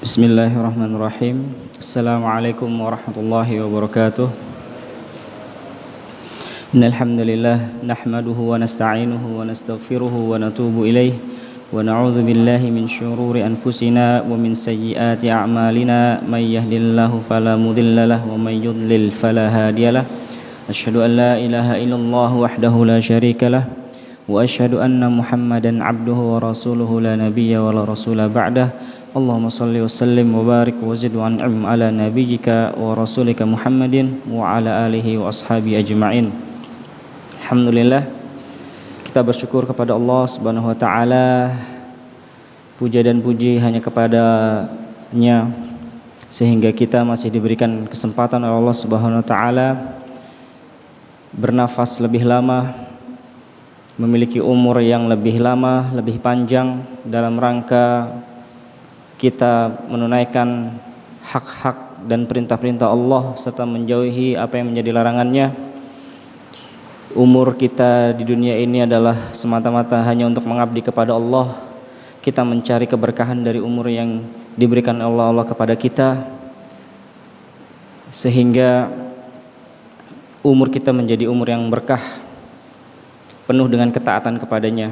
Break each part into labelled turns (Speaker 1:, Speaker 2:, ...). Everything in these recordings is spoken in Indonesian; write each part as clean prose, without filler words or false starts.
Speaker 1: Bismillahirrahmanirrahim. Assalamualaikum warahmatullahi wabarakatuh. Innal hamdalillah nahmaduhu wa nasta'inuhu wa nastaghfiruhu wa natubu ilaih wa na'udzu billahi min syururi anfusina wa min sayyiati a'malina may yahdihillahu fala mudhillalah wa may yudlil fala hadiyalah. Asyhadu an la ilaha illallah wahdahu la syarikalah wa asyhadu anna Muhammadan 'abduhu wa rasuluhu la nabiyya wa la rasula ba'dah. Allahumma salli wa sallim wa barik wa zid wa an'im ala nabiyyika wa rasulika Muhammadin wa ala alihi wa ashabi ajma'in. Alhamdulillah, kita bersyukur kepada Allah Subhanahu wa taala. Puja dan puji hanya kepada-Nya sehingga kita masih diberikan kesempatan oleh Allah Subhanahu wa taala bernafas lebih lama, memiliki umur yang lebih lama, lebih panjang dalam rangka kita menunaikan hak-hak dan perintah-perintah Allah serta menjauhi apa yang menjadi larangannya. Umur kita di dunia ini adalah semata-mata hanya untuk mengabdi kepada Allah. Kita mencari keberkahan dari umur yang diberikan Allah kepada kita, sehingga umur kita menjadi umur yang berkah, penuh dengan ketaatan kepadanya.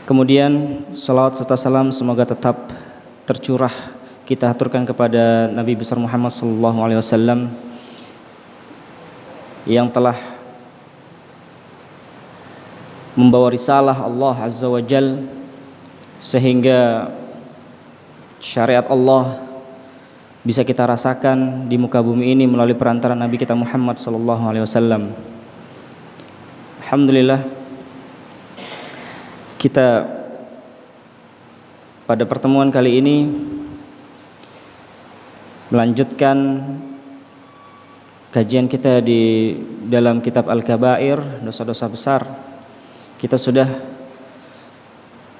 Speaker 1: Kemudian salawat serta salam semoga tetap tercurah kita aturkan kepada Nabi besar Muhammad sallallahu alaihi wasallam yang telah membawa risalah Allah azza wa jal, sehingga syariat Allah bisa kita rasakan di muka bumi ini melalui perantara Nabi kita Muhammad sallallahu alaihi wasallam. Alhamdulillah, kita pada pertemuan kali ini melanjutkan kajian kita di dalam kitab Al-Kabair, dosa-dosa besar. Kita sudah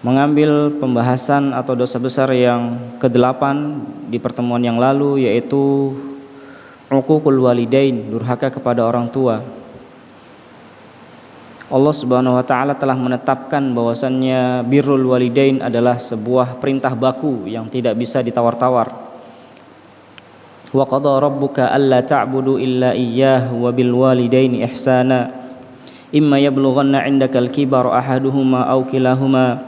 Speaker 1: mengambil pembahasan atau dosa besar yang ke-8 di pertemuan yang lalu, yaitu uququl walidain, durhaka kepada orang tua. Allah Subhanahu wa taala telah menetapkan bahwasannya birrul walidain adalah sebuah perintah baku yang tidak bisa ditawar-tawar. Wa qada rabbuka alla ta'budu illa iyyahu wa bil walidaini ihsana imma yablughanna 'indakal kibara ahaduhuma aw kilahuma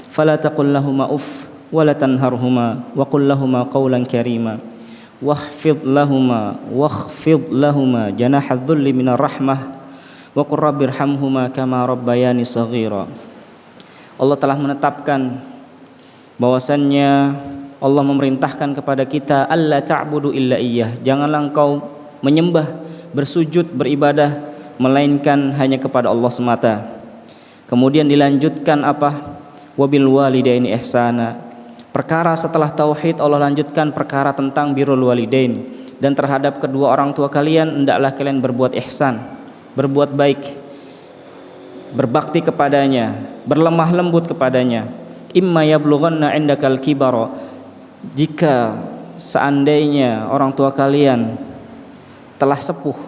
Speaker 1: fala taqul lahumu uff wa la tanharhuma wa qul lahumu qawlan karima wakhfid lahuma janahadh dhulli minar rahmah wa qur rabbirhamhuma kama rabbayani shaghira. Allah telah menetapkan bahwasannya Allah memerintahkan kepada kita alla ta'budu illa iyyah, janganlah engkau menyembah, bersujud, beribadah melainkan hanya kepada Allah semata. Kemudian dilanjutkan apa? Wabil walidaini ihsana. Perkara setelah tauhid Allah lanjutkan perkara tentang birrul walidain, dan terhadap kedua orang tua kalian hendaklah kalian berbuat ihsan, berbuat baik, berbakti kepadanya, berlemah lembut kepadanya. Imma yablughanna 'indakal kibara, jika seandainya orang tua kalian telah sepuh,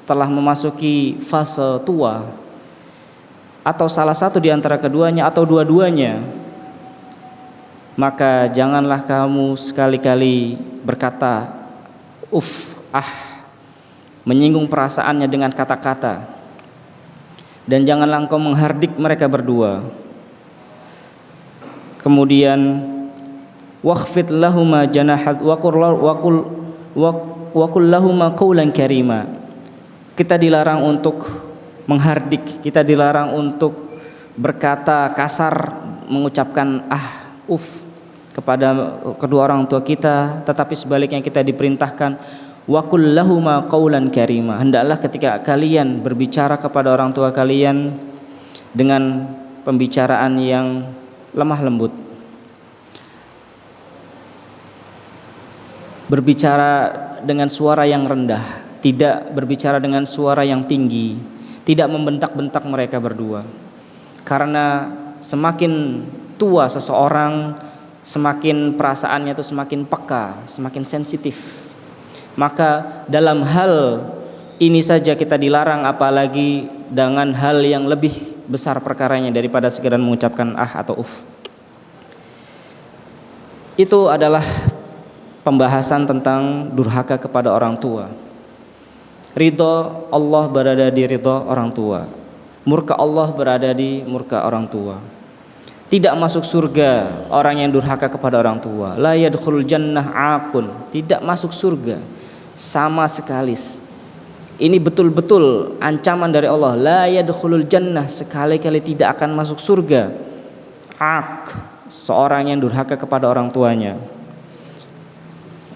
Speaker 1: telah memasuki fase tua, atau salah satu di antara keduanya atau dua-duanya, maka janganlah kamu sekali-kali berkata menyinggung perasaannya dengan kata-kata, dan janganlah engkau menghardik mereka berdua. Kemudian wakhfid lahuma janahad wa qul lahuma qawlan karima. Kita dilarang untuk menghardik, kita dilarang untuk berkata kasar, mengucapkan kepada kedua orang tua kita, tetapi sebaliknya kita diperintahkan wa qul lahuma qawlan karima. Hendaklah ketika kalian berbicara kepada orang tua kalian dengan pembicaraan yang lemah lembut, berbicara dengan suara yang rendah, tidak berbicara dengan suara yang tinggi, tidak membentak-bentak mereka berdua. Karena semakin tua seseorang, semakin perasaannya itu semakin peka, semakin sensitif. Maka dalam hal ini saja kita dilarang, apalagi dengan hal yang lebih besar perkaranya daripada sekedar mengucapkan atau uf. Itu adalah pembahasan tentang durhaka kepada orang tua. Ridho Allah berada di ridho orang tua, murka Allah berada di murka orang tua. Tidak masuk surga orang yang durhaka kepada orang tua. La yadkhulul jannah aqun, tidak masuk surga sama sekali. Ini betul-betul ancaman dari Allah. La yadkhulul jannah, sekali-kali tidak akan masuk surga. Aq, seorang yang durhaka kepada orang tuanya.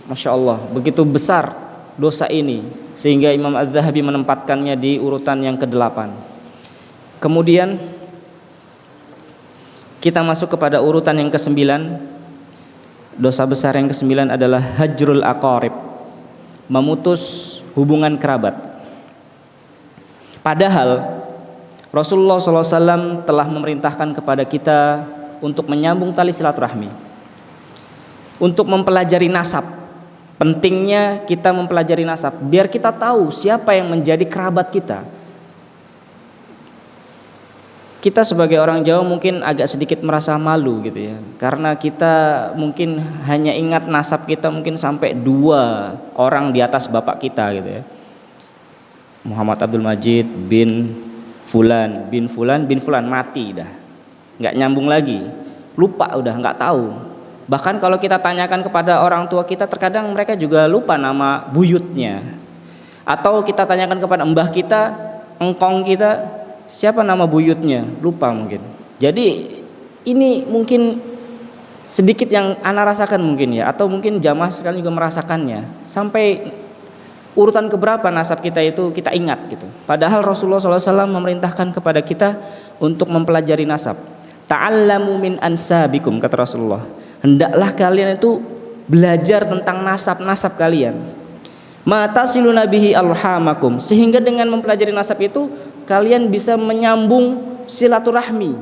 Speaker 1: Masya Allah, begitu besar dosa ini sehingga Imam Az-Zahabi menempatkannya di urutan yang ke-8. Kemudian kita masuk kepada urutan yang ke-9. Dosa besar yang ke-9 adalah hajrul aqarib, memutus hubungan kerabat. Padahal Rasulullah SAW telah memerintahkan kepada kita untuk menyambung tali silaturahmi, untuk mempelajari nasab. Pentingnya kita mempelajari nasab biar kita tahu siapa yang menjadi kerabat kita. Kita sebagai orang Jawa mungkin agak sedikit merasa malu gitu ya, karena kita mungkin hanya ingat nasab kita mungkin sampai 2 orang di atas bapak kita gitu ya. Muhammad Abdul Majid bin Fulan bin Fulan bin Fulan, mati dah, nggak nyambung lagi, lupa udah nggak tahu. Bahkan kalau kita tanyakan kepada orang tua kita, terkadang mereka juga lupa nama buyutnya. Atau kita tanyakan kepada mbah kita, engkong kita, siapa nama buyutnya, lupa mungkin. Jadi ini mungkin sedikit yang ana rasakan mungkin ya, atau mungkin jamaah sekalian juga merasakannya. Sampai urutan keberapa nasab kita itu kita ingat gitu. Padahal Rasulullah SAW memerintahkan kepada kita untuk mempelajari nasab. Ta'allamu min ansabikum, kata Rasulullah. Hendaklah kalian itu belajar tentang nasab-nasab kalian. Matasiluna bihi arhamakum, sehingga dengan mempelajari nasab itu kalian bisa menyambung silaturahmi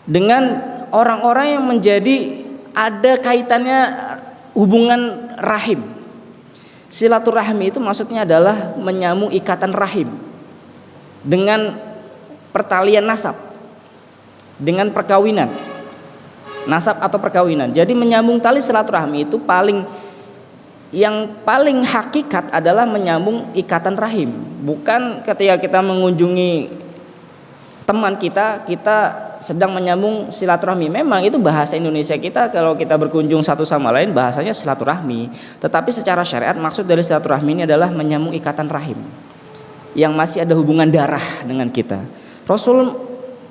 Speaker 1: dengan orang-orang yang menjadi ada kaitannya hubungan rahim. Silaturahmi itu maksudnya adalah menyambung ikatan rahim dengan pertalian nasab, dengan perkawinan. Nasab atau perkawinan. Jadi menyambung tali silaturahmi itu yang paling hakikat adalah menyambung ikatan rahim. Bukan ketika kita mengunjungi teman kita sedang menyambung silaturahmi. Memang itu bahasa Indonesia kita, kalau kita berkunjung satu sama lain bahasanya silaturahmi. Tetapi secara syariat maksud dari silaturahmi ini adalah menyambung ikatan rahim yang masih ada hubungan darah dengan kita. Rasul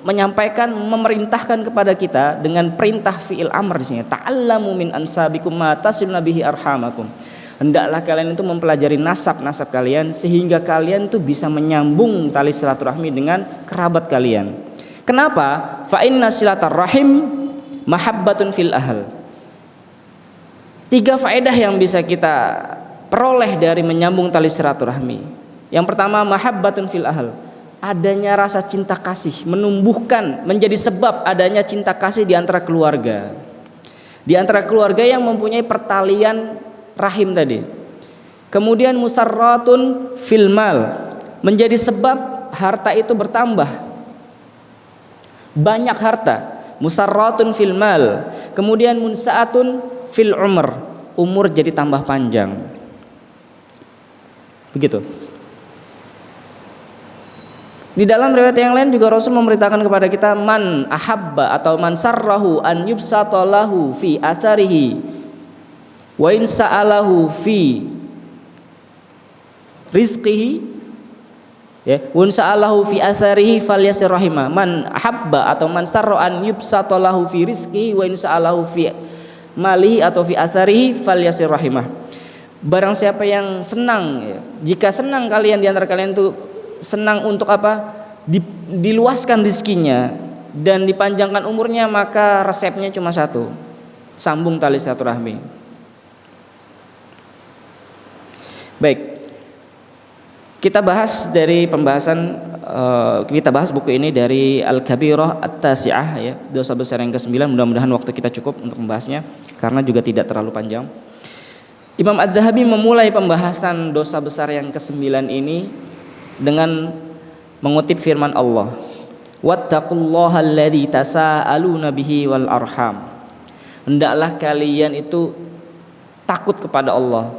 Speaker 1: menyampaikan, memerintahkan kepada kita dengan perintah fi'il amr di sini. Ta'allamu min ansabikum ma tasiluna bihi arhamakum. Hendaklah kalian itu mempelajari nasab-nasab kalian sehingga kalian itu bisa menyambung tali silaturahmi dengan kerabat kalian. Kenapa? Fa inna silaturrahim mahabbatun fil ahl. 3 faedah yang bisa kita peroleh dari menyambung tali silaturahmi. Yang pertama, mahabbatun fil ahl, adanya rasa cinta kasih, menumbuhkan, menjadi sebab adanya cinta kasih di antara keluarga. Di antara keluarga yang mempunyai pertalian rahim tadi. Kemudian musarratun fil mal, menjadi sebab harta itu bertambah, banyak harta. Musarratun fil mal. Kemudian munsaatun fil umur jadi tambah panjang. Begitu. Di dalam riwayat yang lain juga Rasul memberitakan kepada kita, man ahabba atau man sarrahu an yubsata lahu fi atharihi wa in sa'alahu fi rizqihi, ya, wa in sa'alahu fi atharihi falyasir rahimah. Man ahabba atau man sarra an yubsata lahu fi rizqihi wa in sa'alahu fi malihi atau fi atharihi falyasir rahimah. Barang siapa yang senang, ya, jika senang kalian di antara kalian itu senang untuk apa? Diluaskan rizkinya dan dipanjangkan umurnya, maka resepnya cuma satu: sambung tali silaturahmi. Baik, kita bahas dari pembahasan kita bahas buku ini dari Al-Kabirah At-Tasi'ah, ya, dosa besar yang ke-9. Mudah-mudahan waktu kita cukup untuk membahasnya karena juga tidak terlalu panjang. Imam Az-Zahabi memulai pembahasan dosa besar yang ke-9 ini dengan mengutip firman Allah, wattaqullaha alladzi tasaaluna bihi wal arham. hendaklah kalian itu takut kepada Allah,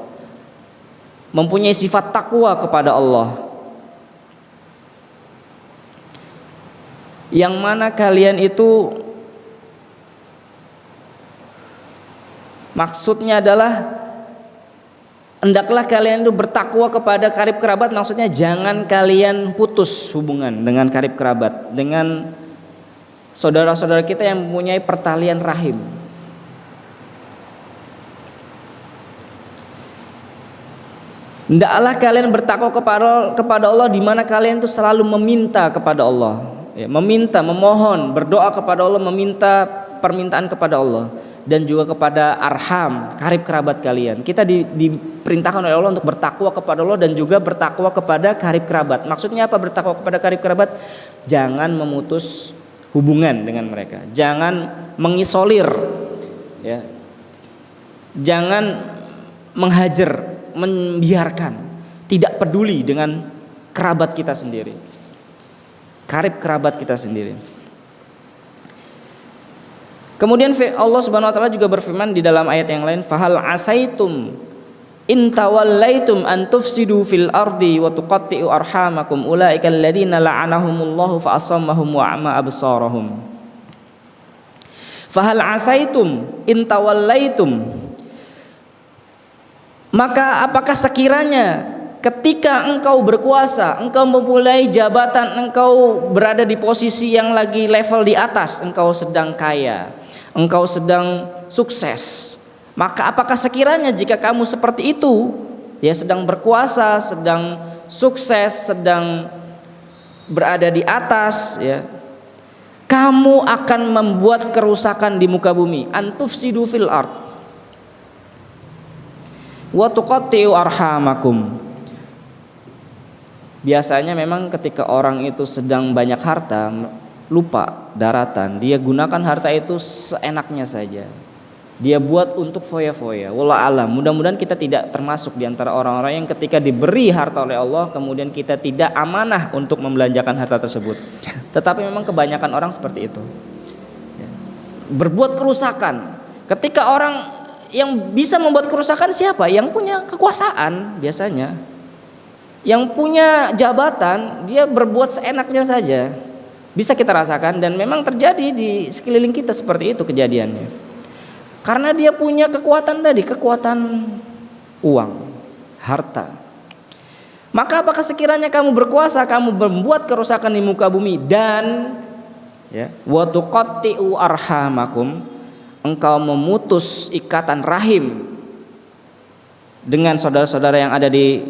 Speaker 1: mempunyai sifat takwa kepada Allah, yang mana kalian itu maksudnya adalah hendaklah kalian itu bertakwa kepada karib kerabat. Maksudnya jangan kalian putus hubungan dengan karib kerabat, dengan saudara-saudara kita yang mempunyai pertalian rahim. Hendaklah kalian bertakwa kepada Allah, di mana kalian itu selalu meminta kepada Allah, ya, meminta, memohon, berdoa kepada Allah, meminta permintaan kepada Allah, dan juga kepada arham, karib kerabat kalian. Kita diperintahkan oleh Allah untuk bertakwa kepada Allah dan juga bertakwa kepada karib kerabat. Maksudnya apa bertakwa kepada karib kerabat? Jangan memutus hubungan dengan mereka, jangan mengisolir, ya, jangan menghajar, membiarkan, tidak peduli dengan kerabat kita sendiri, karib kerabat kita sendiri. Kemudian Allah Subhanahu wa taala juga berfirman di dalam ayat yang lain, fahal asaitum in tawallaitum an tufsidu fil ardi wa tuqatti'u arhamakum ulaika alladziina la'anahumullahu fa asammahum wa a'ma absarahum. Fahal asaitum in tawallaitum, maka apakah sekiranya ketika engkau berkuasa, engkau memulai jabatan, engkau berada di posisi yang lagi level di atas, engkau sedang kaya, engkau sedang sukses, maka apakah sekiranya jika kamu seperti itu, ya, sedang berkuasa, sedang sukses, sedang berada di atas, ya, kamu akan membuat kerusakan di muka bumi, antufsidu fil ard wa tuqatti'u arhamakum. Biasanya memang ketika orang itu sedang banyak harta, lupa daratan, dia gunakan harta itu seenaknya saja, dia buat untuk foya-foya. Wallah alam, mudah-mudahan kita tidak termasuk di antara orang-orang yang ketika diberi harta oleh Allah kemudian kita tidak amanah untuk membelanjakan harta tersebut. Tetapi memang kebanyakan orang seperti itu, berbuat kerusakan. Ketika orang yang bisa membuat kerusakan siapa? Yang punya kekuasaan biasanya, yang punya jabatan, dia berbuat seenaknya saja. Bisa kita rasakan dan memang terjadi di sekeliling kita seperti itu kejadiannya. Karena dia punya kekuatan tadi, kekuatan uang, harta. Maka apakah sekiranya kamu berkuasa, kamu membuat kerusakan di muka bumi dan, ya, wa tuqatti'u arhamakum, engkau memutus ikatan rahim dengan saudara-saudara yang ada di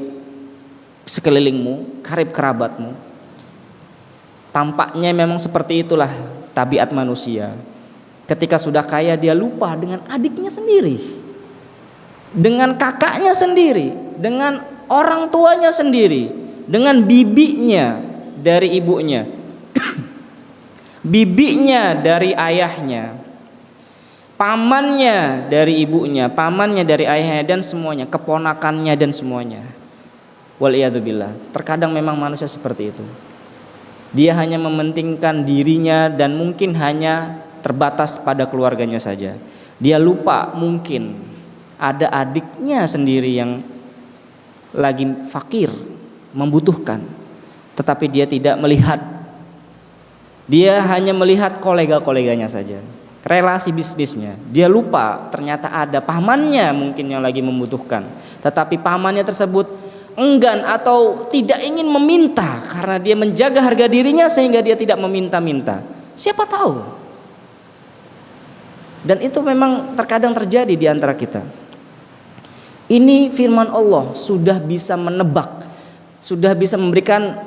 Speaker 1: sekelilingmu, karib kerabatmu. Tampaknya memang seperti itulah tabiat manusia. Ketika sudah kaya dia lupa dengan adiknya sendiri, dengan kakaknya sendiri, dengan orang tuanya sendiri, dengan bibinya dari ibunya, bibinya dari ayahnya, pamannya dari ibunya, pamannya dari ayahnya, dan semuanya, keponakannya dan semuanya. Waliyadzubillah. Terkadang memang manusia seperti itu. Dia hanya mementingkan dirinya dan mungkin hanya terbatas pada keluarganya saja. Dia lupa mungkin ada adiknya sendiri yang lagi fakir, membutuhkan, tetapi dia tidak melihat. Dia hanya melihat kolega-koleganya saja, relasi bisnisnya. Dia lupa ternyata ada pamannya mungkin yang lagi membutuhkan, tetapi pamannya tersebut enggan atau tidak ingin meminta karena dia menjaga harga dirinya sehingga dia tidak meminta-minta. Siapa tahu? Dan itu memang terkadang terjadi di antara kita. Ini firman Allah sudah bisa menebak, sudah bisa memberikan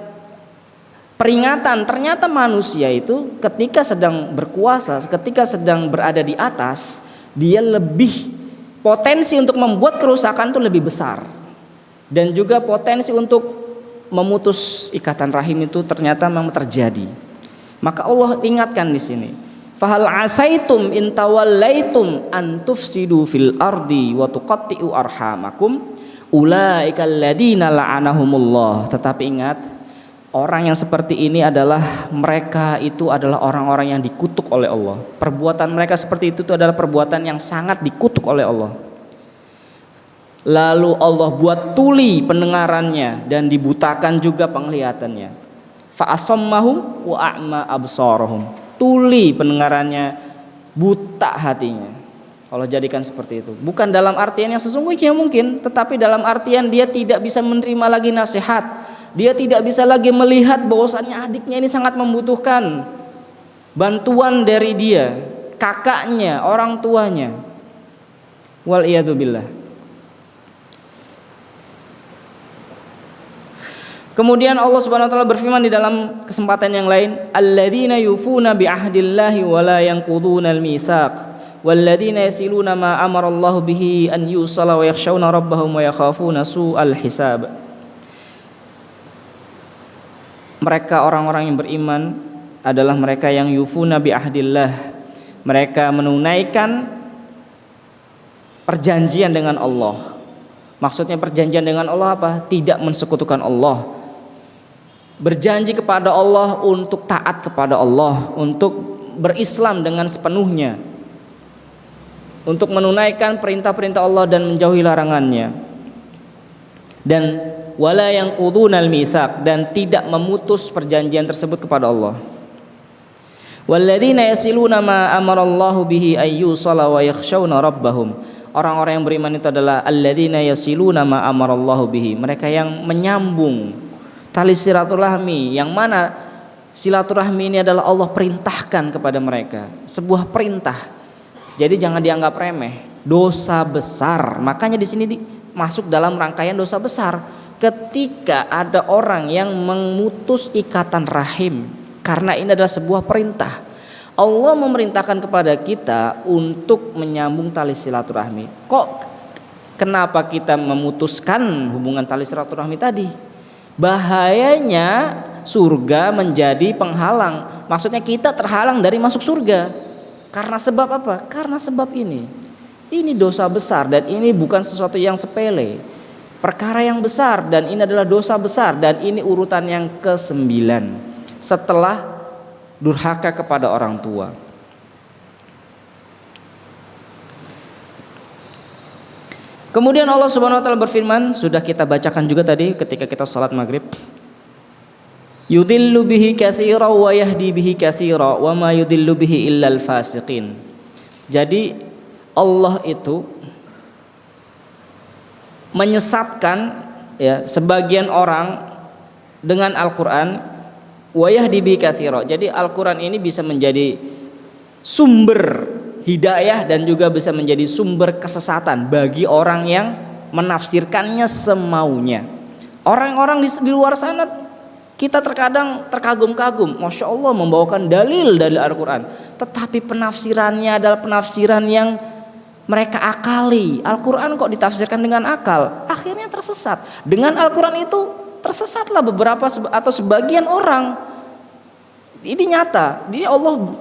Speaker 1: peringatan. Ternyata manusia itu ketika sedang berkuasa, ketika sedang berada di atas, dia lebih potensi untuk membuat kerusakan itu lebih besar. Dan juga potensi untuk memutus ikatan rahim itu ternyata memang terjadi. Maka Allah ingatkan di sini, fahal asaitum in tawallaitum an tufsidu fil ardi wa tuqatti'u arhamakum ulaika alladziina la'anahumullah. Tetapi ingat, Orang yang seperti ini adalah mereka itu adalah orang-orang yang dikutuk oleh Allah. Perbuatan mereka seperti itu adalah perbuatan yang sangat dikutuk oleh Allah. Lalu Allah buat tuli pendengarannya dan dibutakan juga penglihatannya. Fa asammahum wa a'ma absarahum. Tuli pendengarannya, buta hatinya. Allah jadikan seperti itu. Bukan dalam artian yang sesungguhnya mungkin, tetapi dalam artian dia tidak bisa menerima lagi nasihat. Dia tidak bisa lagi melihat bahwasannya adiknya ini sangat membutuhkan bantuan dari dia, kakaknya, orang tuanya. Wal iyadu billah. Kemudian Allah Subhanahu wa taala berfirman di dalam kesempatan yang lain, alladzina yufuna bi ahdillahi wa la yanquduna al-mitsaq walladzina yasiluna ma amara Allah bihi an yusala wa yakhshawna rabbahum wa yakhafuna su'al hisab. Mereka orang-orang yang beriman adalah mereka yang yufuna bi ahdillah. Mereka menunaikan perjanjian dengan Allah. Maksudnya perjanjian dengan Allah apa? Tidak mensekutukan Allah. Berjanji kepada Allah untuk taat kepada Allah, untuk berislam dengan sepenuhnya, untuk menunaikan perintah-perintah Allah dan menjauhi larangannya. Dan wala yanqudunal mitsaq, dan tidak memutus perjanjian tersebut kepada Allah. Walladzina yasiluna ma amarallahu bihi ayyusala wa yakhshawna rabbahum. Orang-orang yang beriman itu adalah alladzina yasiluna ma amarallahu bihi. Mereka yang menyambung tali silaturahmi, yang mana silaturahmi ini adalah Allah perintahkan kepada mereka, sebuah perintah. Jadi jangan dianggap remeh, dosa besar. Makanya di sini masuk dalam rangkaian dosa besar. Ketika ada orang yang memutus ikatan rahim, karena ini adalah sebuah perintah. Allah memerintahkan kepada kita untuk menyambung tali silaturahmi. Kenapa kita memutuskan hubungan tali silaturahmi tadi? Bahayanya surga menjadi penghalang. Maksudnya kita terhalang dari masuk surga. Karena sebab apa? Karena sebab ini. Ini dosa besar dan ini bukan sesuatu yang sepele. Perkara yang besar, dan ini adalah dosa besar, dan ini urutan yang ke-9 setelah durhaka kepada orang tua. Kemudian Allah Subhanahu wa taala berfirman, sudah kita bacakan juga tadi ketika kita salat maghrib. Yudillu bihi katsira wa yahdi bihi katsira wa ma yudillu bihi illal fasiqin. Jadi Allah itu menyesatkan ya sebagian orang dengan Al-Qur'an, wa yahdi bihi katsira. Jadi Al-Qur'an ini bisa menjadi sumber hidayah dan juga bisa menjadi sumber kesesatan bagi orang yang menafsirkannya semaunya. Orang-orang di luar sana kita terkadang terkagum-kagum, Masya Allah membawakan dalil dari Al-Quran, tetapi penafsirannya adalah penafsiran yang mereka akali. Al-Quran kok ditafsirkan dengan akal, akhirnya tersesat. Dengan Al-Quran itu tersesatlah beberapa atau sebagian orang. Ini nyata, ini Allah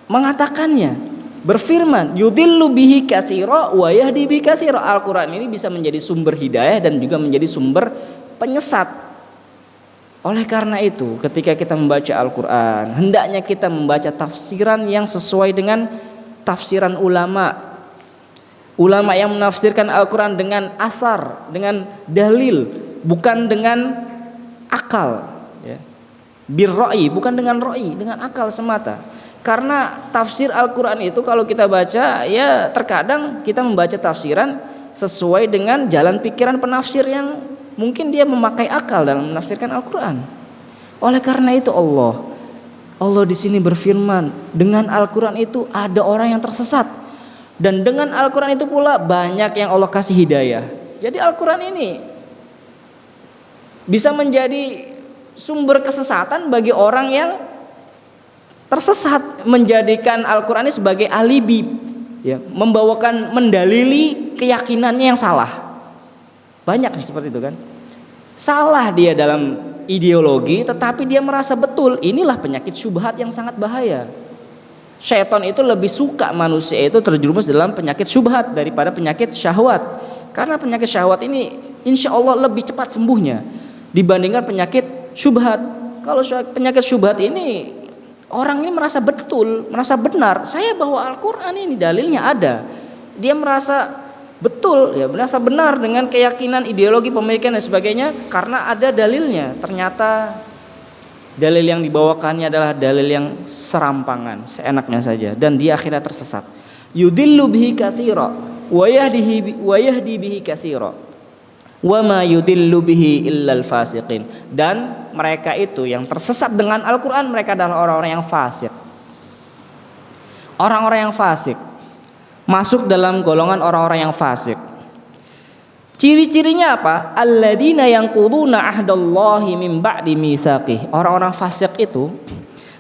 Speaker 1: mengatakannya, berfirman, yudillu bihi katsira wa yahdi bihi katsira. Al-Quran ini bisa menjadi sumber hidayah dan juga menjadi sumber penyesat. Oleh karena itu, ketika kita membaca Al-Quran, hendaknya kita membaca tafsiran yang sesuai dengan tafsiran ulama. Ulama yang menafsirkan Al-Quran dengan asar, dengan dalil, bukan dengan akal, ya. Birra'i, bukan dengan ra'i, dengan akal semata. Karena tafsir Al-Quran itu kalau kita baca, ya terkadang kita membaca tafsiran sesuai dengan jalan pikiran penafsir yang mungkin dia memakai akal dalam menafsirkan Al-Quran. Oleh karena itu Allah di sini berfirman, dengan Al-Quran itu ada orang yang tersesat. Dan dengan Al-Quran itu pula banyak yang Allah kasih hidayah. Jadi Al-Quran ini bisa menjadi sumber kesesatan bagi orang yang tersesat, menjadikan Al-Quran ini sebagai alibi, ya, mendalili keyakinannya yang salah. Banyak seperti itu kan. Salah dia dalam ideologi, tetapi dia merasa betul. Inilah penyakit syubhat yang sangat bahaya. Syaitan itu lebih suka manusia itu terjerumus dalam penyakit syubhat daripada penyakit syahwat. Karena penyakit syahwat ini insya Allah lebih cepat sembuhnya dibandingkan penyakit syubhat. Kalau penyakit syubhat ini, orang ini merasa betul, merasa benar. Saya bawa Al-Quran ini dalilnya ada. Dia merasa betul, ya, merasa benar dengan keyakinan, ideologi, pemikiran dan sebagainya karena ada dalilnya. Ternyata dalil yang dibawakannya adalah dalil yang serampangan, seenaknya saja, dan dia akhirnya tersesat. Yudillu bihi katsira wa yahdi bihi katsira wa ma yudillu bihi illal fasiqin. Dan mereka itu yang tersesat dengan Al-Quran, mereka adalah orang-orang yang fasik. Orang-orang yang fasik masuk dalam golongan orang-orang yang fasik. Ciri-cirinya apa? Alladzina yanquduna ahdallahi min ba'di mitsaqih. Orang-orang fasik itu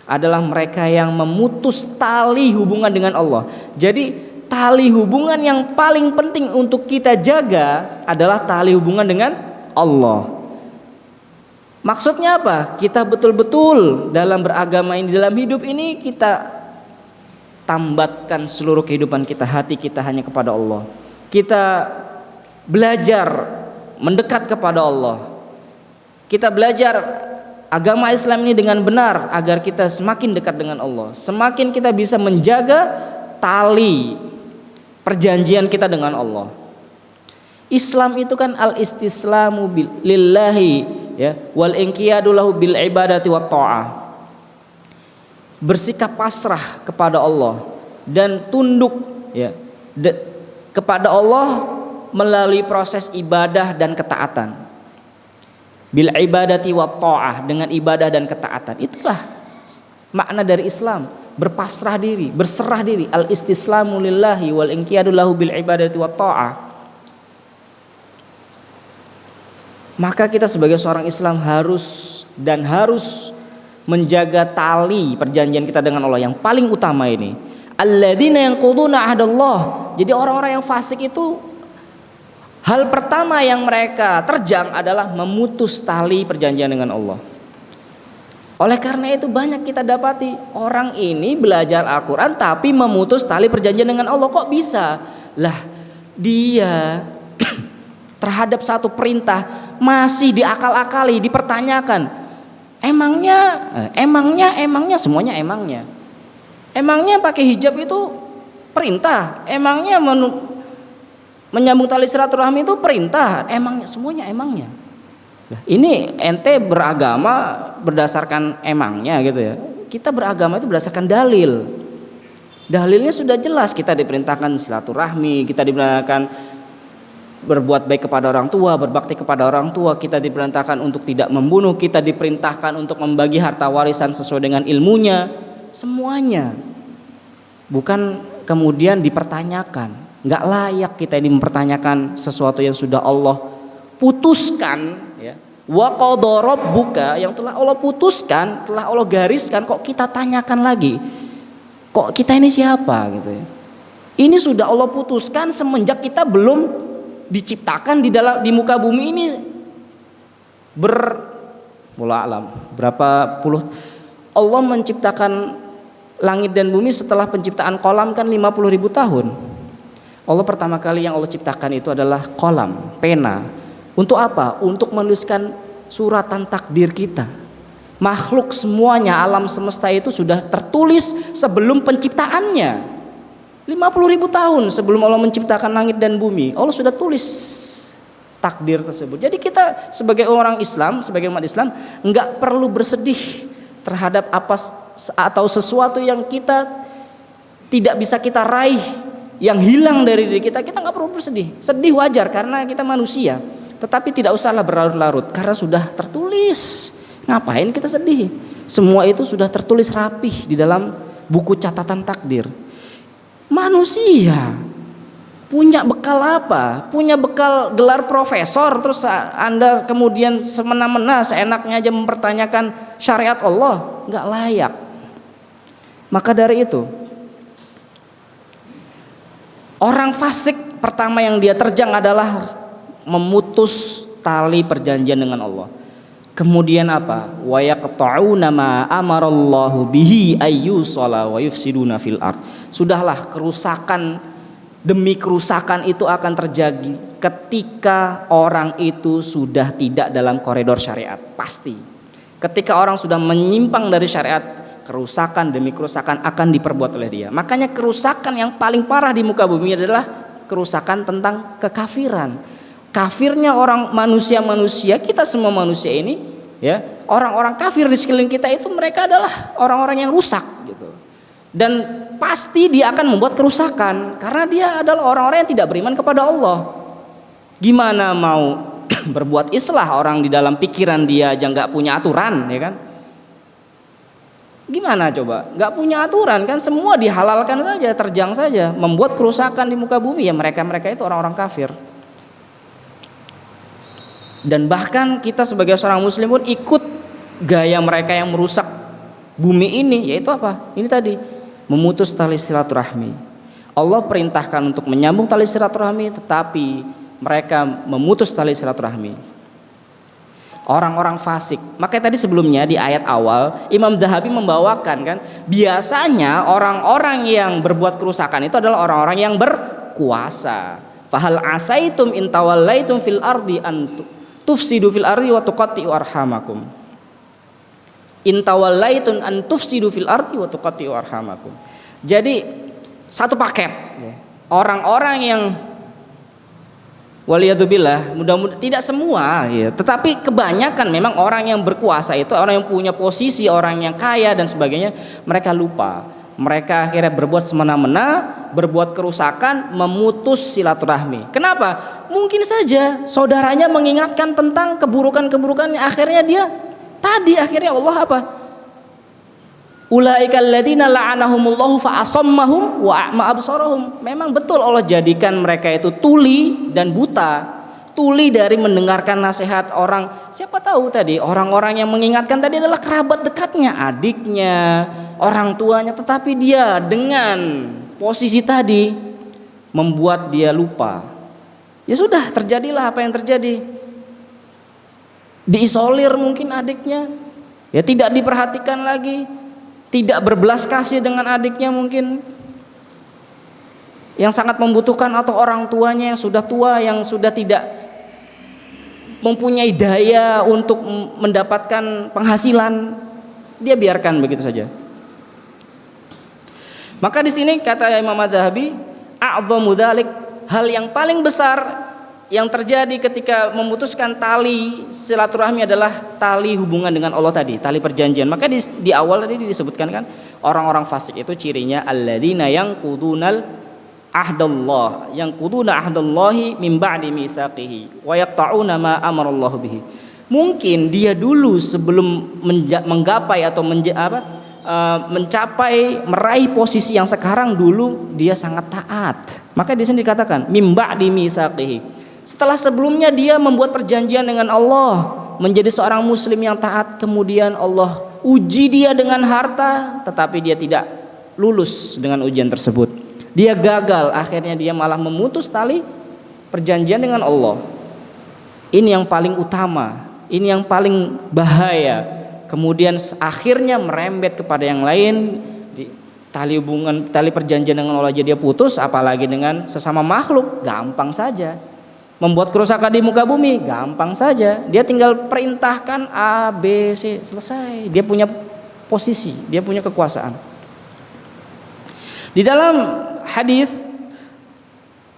Speaker 1: adalah mereka yang memutus tali hubungan dengan Allah. Jadi tali hubungan yang paling penting untuk kita jaga adalah tali hubungan dengan Allah. Maksudnya apa? Kita betul-betul dalam beragama ini, dalam hidup ini kita tambatkan seluruh kehidupan kita, hati kita hanya kepada Allah. Kita belajar mendekat kepada Allah. Kita belajar agama Islam ini dengan benar agar kita semakin dekat dengan Allah. Semakin kita bisa menjaga tali perjanjian kita dengan Allah. Islam itu kan al-istislamu lillahi, ya, wal inqiyadu lahu bil ibadati wat ta'ah. Bersikap pasrah kepada Allah dan tunduk, ya, kepada Allah melalui proses ibadah dan ketaatan. Bil ibadati wat ta'ah, dengan ibadah dan ketaatan. Itulah makna dari Islam, berpasrah diri, berserah diri, al-istislamu lillahi wal inqiyadu lahu bil ibadati wat ta'ah. Maka kita sebagai seorang Islam harus menjaga tali perjanjian kita dengan Allah yang paling utama ini. Alladzina yanquduna ahdallah. Jadi orang-orang yang fasik itu hal pertama yang mereka terjang adalah memutus tali perjanjian dengan Allah. Oleh karena itu banyak kita dapati orang ini belajar Al-Quran tapi memutus tali perjanjian dengan Allah. Kok bisa? Lah dia terhadap satu perintah masih diakal-akali, dipertanyakan. Emangnya semuanya emangnya. Emangnya pakai hijab itu perintah? Emangnya menyambung tali silaturahmi itu perintah? Emangnya semuanya emangnya. Ini ente beragama berdasarkan emangnya gitu ya. Kita beragama itu berdasarkan dalil. Dalilnya sudah jelas, kita diperintahkan silaturahmi, kita diperintahkan berbuat baik kepada orang tua, berbakti kepada orang tua, kita diperintahkan untuk tidak membunuh, kita diperintahkan untuk membagi harta warisan sesuai dengan ilmunya. Semuanya. Bukan kemudian dipertanyakan. Enggak layak kita ini mempertanyakan sesuatu yang sudah Allah putuskan, ya. Wa qadha rabbuka, yang telah Allah putuskan, telah Allah gariskan, kok kita tanyakan lagi? Kok kita ini siapa gitu ya? Ini sudah Allah putuskan semenjak kita belum diciptakan di muka bumi ini berapa puluh. Allah menciptakan langit dan bumi setelah penciptaan kolam kan 50.000 tahun. Allah pertama kali yang Allah ciptakan itu adalah kolam, pena. Untuk apa? Untuk menuliskan suratan takdir kita. Makhluk semuanya, alam semesta itu sudah tertulis sebelum penciptaannya. 50.000 tahun sebelum Allah menciptakan langit dan bumi, Allah sudah tulis takdir tersebut. Jadi kita sebagai orang Islam, sebagai umat Islam, enggak perlu bersedih terhadap apa atau sesuatu yang kita tidak bisa kita raih, yang hilang dari diri kita. Kita enggak perlu bersedih. Sedih wajar karena kita manusia. Tetapi tidak usahlah berlarut-larut karena sudah tertulis. Ngapain kita sedih? Semua itu sudah tertulis rapih di dalam buku catatan takdir. Manusia punya bekal apa? Punya bekal gelar profesor, terus Anda kemudian semena-mena seenaknya aja mempertanyakan syariat Allah, nggak layak. Maka dari itu orang fasik pertama yang dia terjang adalah memutus tali perjanjian dengan Allah. Kemudian apa? Wa yaqta'una ma amarallahu bihi ayyusala wa yufsiduna fil ard. Sudahlah, kerusakan demi kerusakan itu akan terjadi ketika orang itu sudah tidak dalam koridor syariat, pasti. Ketika orang sudah menyimpang dari syariat, kerusakan demi kerusakan akan diperbuat oleh dia. Makanya kerusakan yang paling parah di muka bumi adalah kerusakan tentang kekafiran. Kafirnya orang manusia-manusia, kita semua manusia ini, ya, orang-orang kafir di sekeliling kita itu mereka adalah orang-orang yang rusak gitu. Dan pasti dia akan membuat kerusakan karena dia adalah orang-orang yang tidak beriman kepada Allah. Gimana mau berbuat islah orang di dalam pikiran dia aja nggak punya aturan, ya kan? Gimana coba? Nggak punya aturan kan, semua dihalalkan saja, terjang saja, membuat kerusakan di muka bumi. Ya mereka itu orang-orang kafir. Dan bahkan kita sebagai seorang muslim pun ikut gaya mereka yang merusak bumi ini, yaitu apa? Ini tadi, memutus tali silaturahmi. Allah perintahkan untuk menyambung tali silaturahmi, tetapi mereka memutus tali silaturahmi. Orang-orang fasik. Makanya tadi sebelumnya di ayat awal Imam Dzahabi membawakan kan, biasanya orang-orang yang berbuat kerusakan itu adalah orang-orang yang berkuasa. Fahal asaitum in tawallaitum fil ardi an tufsidu fil ardi wa tuqatti'u arhamakum. In tawallaitum an tufsidu fil ardi wa tuqatti'u arhamakum. Jadi satu paket. Orang-orang yang waliyadzubillah, mudah-mudahan tidak semua ya, tetapi kebanyakan memang orang yang berkuasa itu orang yang punya posisi, orang yang kaya dan sebagainya, mereka lupa. Mereka akhirnya berbuat semena-mena, berbuat kerusakan, memutus silaturahmi. Kenapa? Mungkin saja saudaranya mengingatkan tentang keburukan-keburukannya, akhirnya dia akhirnya Allah apa? Ulaikal ladzina la'anahumullahu fa asammahum wa a'ma absarahum. Memang betul Allah jadikan mereka itu tuli dan buta. Tuli dari mendengarkan nasihat orang. Siapa tahu tadi orang-orang yang mengingatkan tadi adalah kerabat dekatnya, adiknya, orang tuanya, tetapi dia dengan posisi tadi membuat dia lupa. Ya sudah, terjadilah apa yang terjadi. Diisolir mungkin adiknya. Ya tidak diperhatikan lagi. Tidak berbelas kasih dengan adiknya mungkin yang sangat membutuhkan, atau orang tuanya yang sudah tua, yang sudah tidak mempunyai daya untuk mendapatkan penghasilan, dia biarkan begitu saja. Maka di sini kata Imam Adz-Dzahabi, a'dhamu dzalik, hal yang paling besar yang terjadi ketika memutuskan tali silaturahmi adalah tali hubungan dengan Allah tadi, tali perjanjian. Maka di awal tadi disebutkan kan, orang-orang fasik itu cirinya alladzina yanqudunal ahdallah, yanquduna ahdallahi min ba'di mitsaqihi wa yaqta'una ma amarallahu bihi. Mungkin dia dulu sebelum menggapai atau mencapai meraih posisi yang sekarang, dulu dia sangat taat. Maka di sini dikatakan min ba'di mitsaqihi. Setelah sebelumnya dia membuat perjanjian dengan Allah, menjadi seorang muslim yang taat, kemudian Allah uji dia dengan harta, tetapi dia tidak lulus dengan ujian tersebut. Dia gagal, akhirnya dia malah memutus tali perjanjian dengan Allah. Ini yang paling utama, ini yang paling bahaya. Kemudian akhirnya merembet kepada yang lain, tali hubungan, tali perjanjian dengan Allah aja dia putus, apalagi dengan sesama makhluk, gampang saja. Membuat kerusakan di muka bumi, gampang saja. Dia tinggal perintahkan A, B, C, selesai. Dia punya posisi, dia punya kekuasaan. Di dalam hadis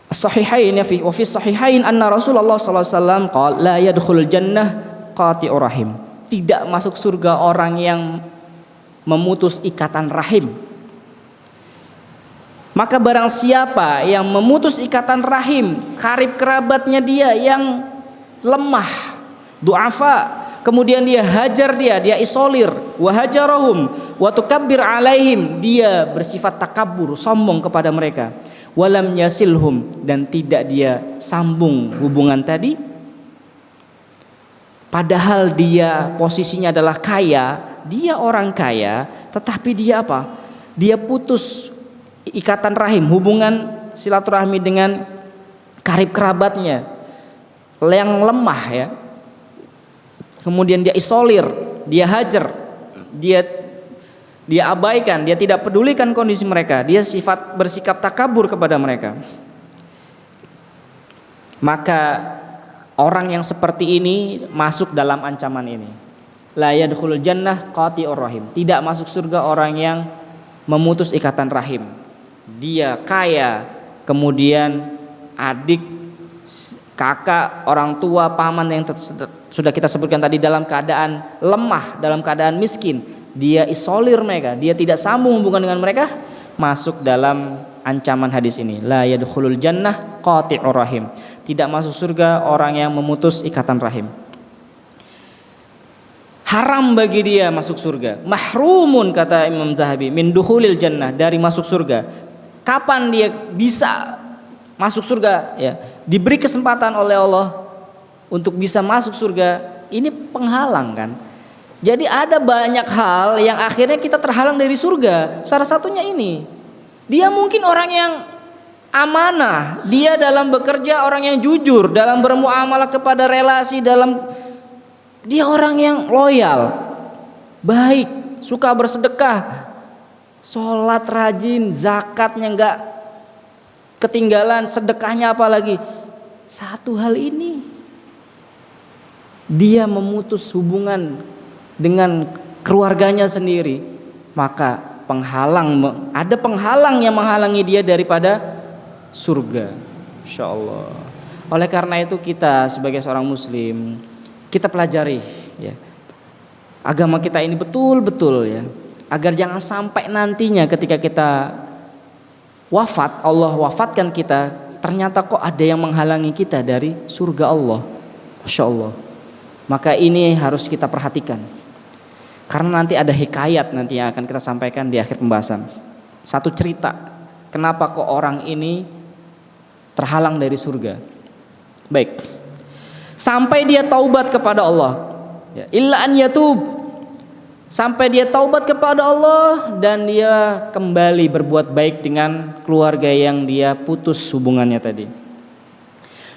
Speaker 1: sahihain wa fi sahihain anna Rasulullah sallallahu alaihi wasallam qala la yadkhul jannah qati'ur rahim. Tidak masuk surga orang yang memutus ikatan rahim. Maka barang siapa yang memutus ikatan rahim, karib kerabatnya dia yang lemah, du'afa, kemudian dia hajar dia isolir, wa hajarahum wa tukabbir alaihim, dia bersifat takabur, sombong kepada mereka, walam yasilhum, dan tidak dia sambung hubungan tadi, padahal dia posisinya adalah kaya, dia orang kaya, tetapi dia apa? Dia putus ikatan rahim, hubungan silaturahmi dengan karib kerabatnya yang lemah ya. Kemudian dia isolir, dia hajar, dia abaikan, dia tidak pedulikan kondisi mereka, dia bersikap takabur kepada mereka. Maka orang yang seperti ini masuk dalam ancaman ini. La yadkhulul jannah qati'ur rahim. Tidak masuk surga orang yang memutus ikatan rahim. Dia kaya, kemudian adik, kakak, orang tua, paman yang sudah kita sebutkan tadi dalam keadaan lemah, dalam keadaan miskin, dia isolir mereka, dia tidak sambung hubungan dengan mereka, masuk dalam ancaman hadis ini. La yadkhulul jannah qati'ur rahim. Tidak masuk surga orang yang memutus ikatan rahim. Haram bagi dia masuk surga. Mahrumun, kata Imam Zahabi, min dukhulil jannah, dari masuk surga. Kapan dia bisa masuk surga? Ya, diberi kesempatan oleh Allah untuk bisa masuk surga. Ini penghalang kan. Jadi ada banyak hal yang akhirnya kita terhalang dari surga. Salah satunya ini. Dia mungkin orang yang amanah, dia dalam bekerja orang yang jujur, dalam bermuamalah kepada relasi, dia orang yang loyal, baik, suka bersedekah, sholat rajin, zakatnya enggak ketinggalan, sedekahnya apalagi. Satu hal ini, dia memutus hubungan dengan keluarganya sendiri, maka ada penghalang yang menghalangi dia daripada surga. Insya Allah. Oleh karena itu kita sebagai seorang muslim, kita pelajari ya agama kita ini betul-betul ya, agar jangan sampai nantinya ketika kita wafat, Allah wafatkan kita, ternyata kok ada yang menghalangi kita dari surga Allah. Masya Allah. Maka ini harus kita perhatikan, karena nanti ada hikayat nanti yang akan kita sampaikan di akhir pembahasan. Satu cerita kenapa kok orang ini terhalang dari surga. Baik, sampai dia taubat kepada Allah, ya, illa an yatub, sampai dia taubat kepada Allah dan dia kembali berbuat baik dengan keluarga yang dia putus hubungannya tadi.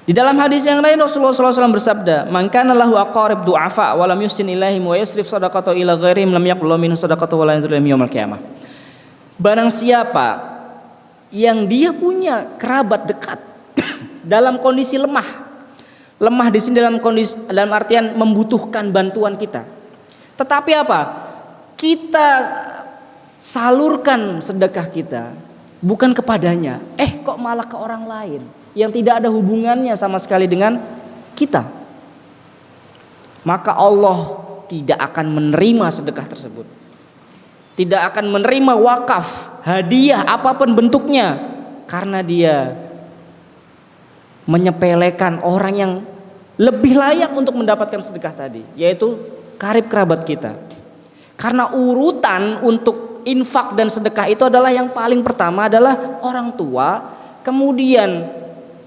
Speaker 1: Di dalam hadis yang lain Rasulullah SAW bersabda, "Man kana lahu aqarib du'afa wa lam yusin ilaihim wa yasrif shadaqatahu ila ghairihim lam yaqbal minhu shadaqatahu wa la yanzur ilaihim yaumil qiyamah." Barang siapa yang dia punya kerabat dekat dalam kondisi lemah di sini dalam artian membutuhkan bantuan kita, tetapi apa? Kita salurkan sedekah kita bukan kepadanya, kok malah ke orang lain yang tidak ada hubungannya sama sekali dengan kita, maka Allah tidak akan menerima sedekah tersebut, tidak akan menerima wakaf, hadiah apapun bentuknya, karena dia menyepelekan orang yang lebih layak untuk mendapatkan sedekah tadi, yaitu karib kerabat kita. Karena urutan untuk infak dan sedekah itu adalah yang paling pertama adalah orang tua, kemudian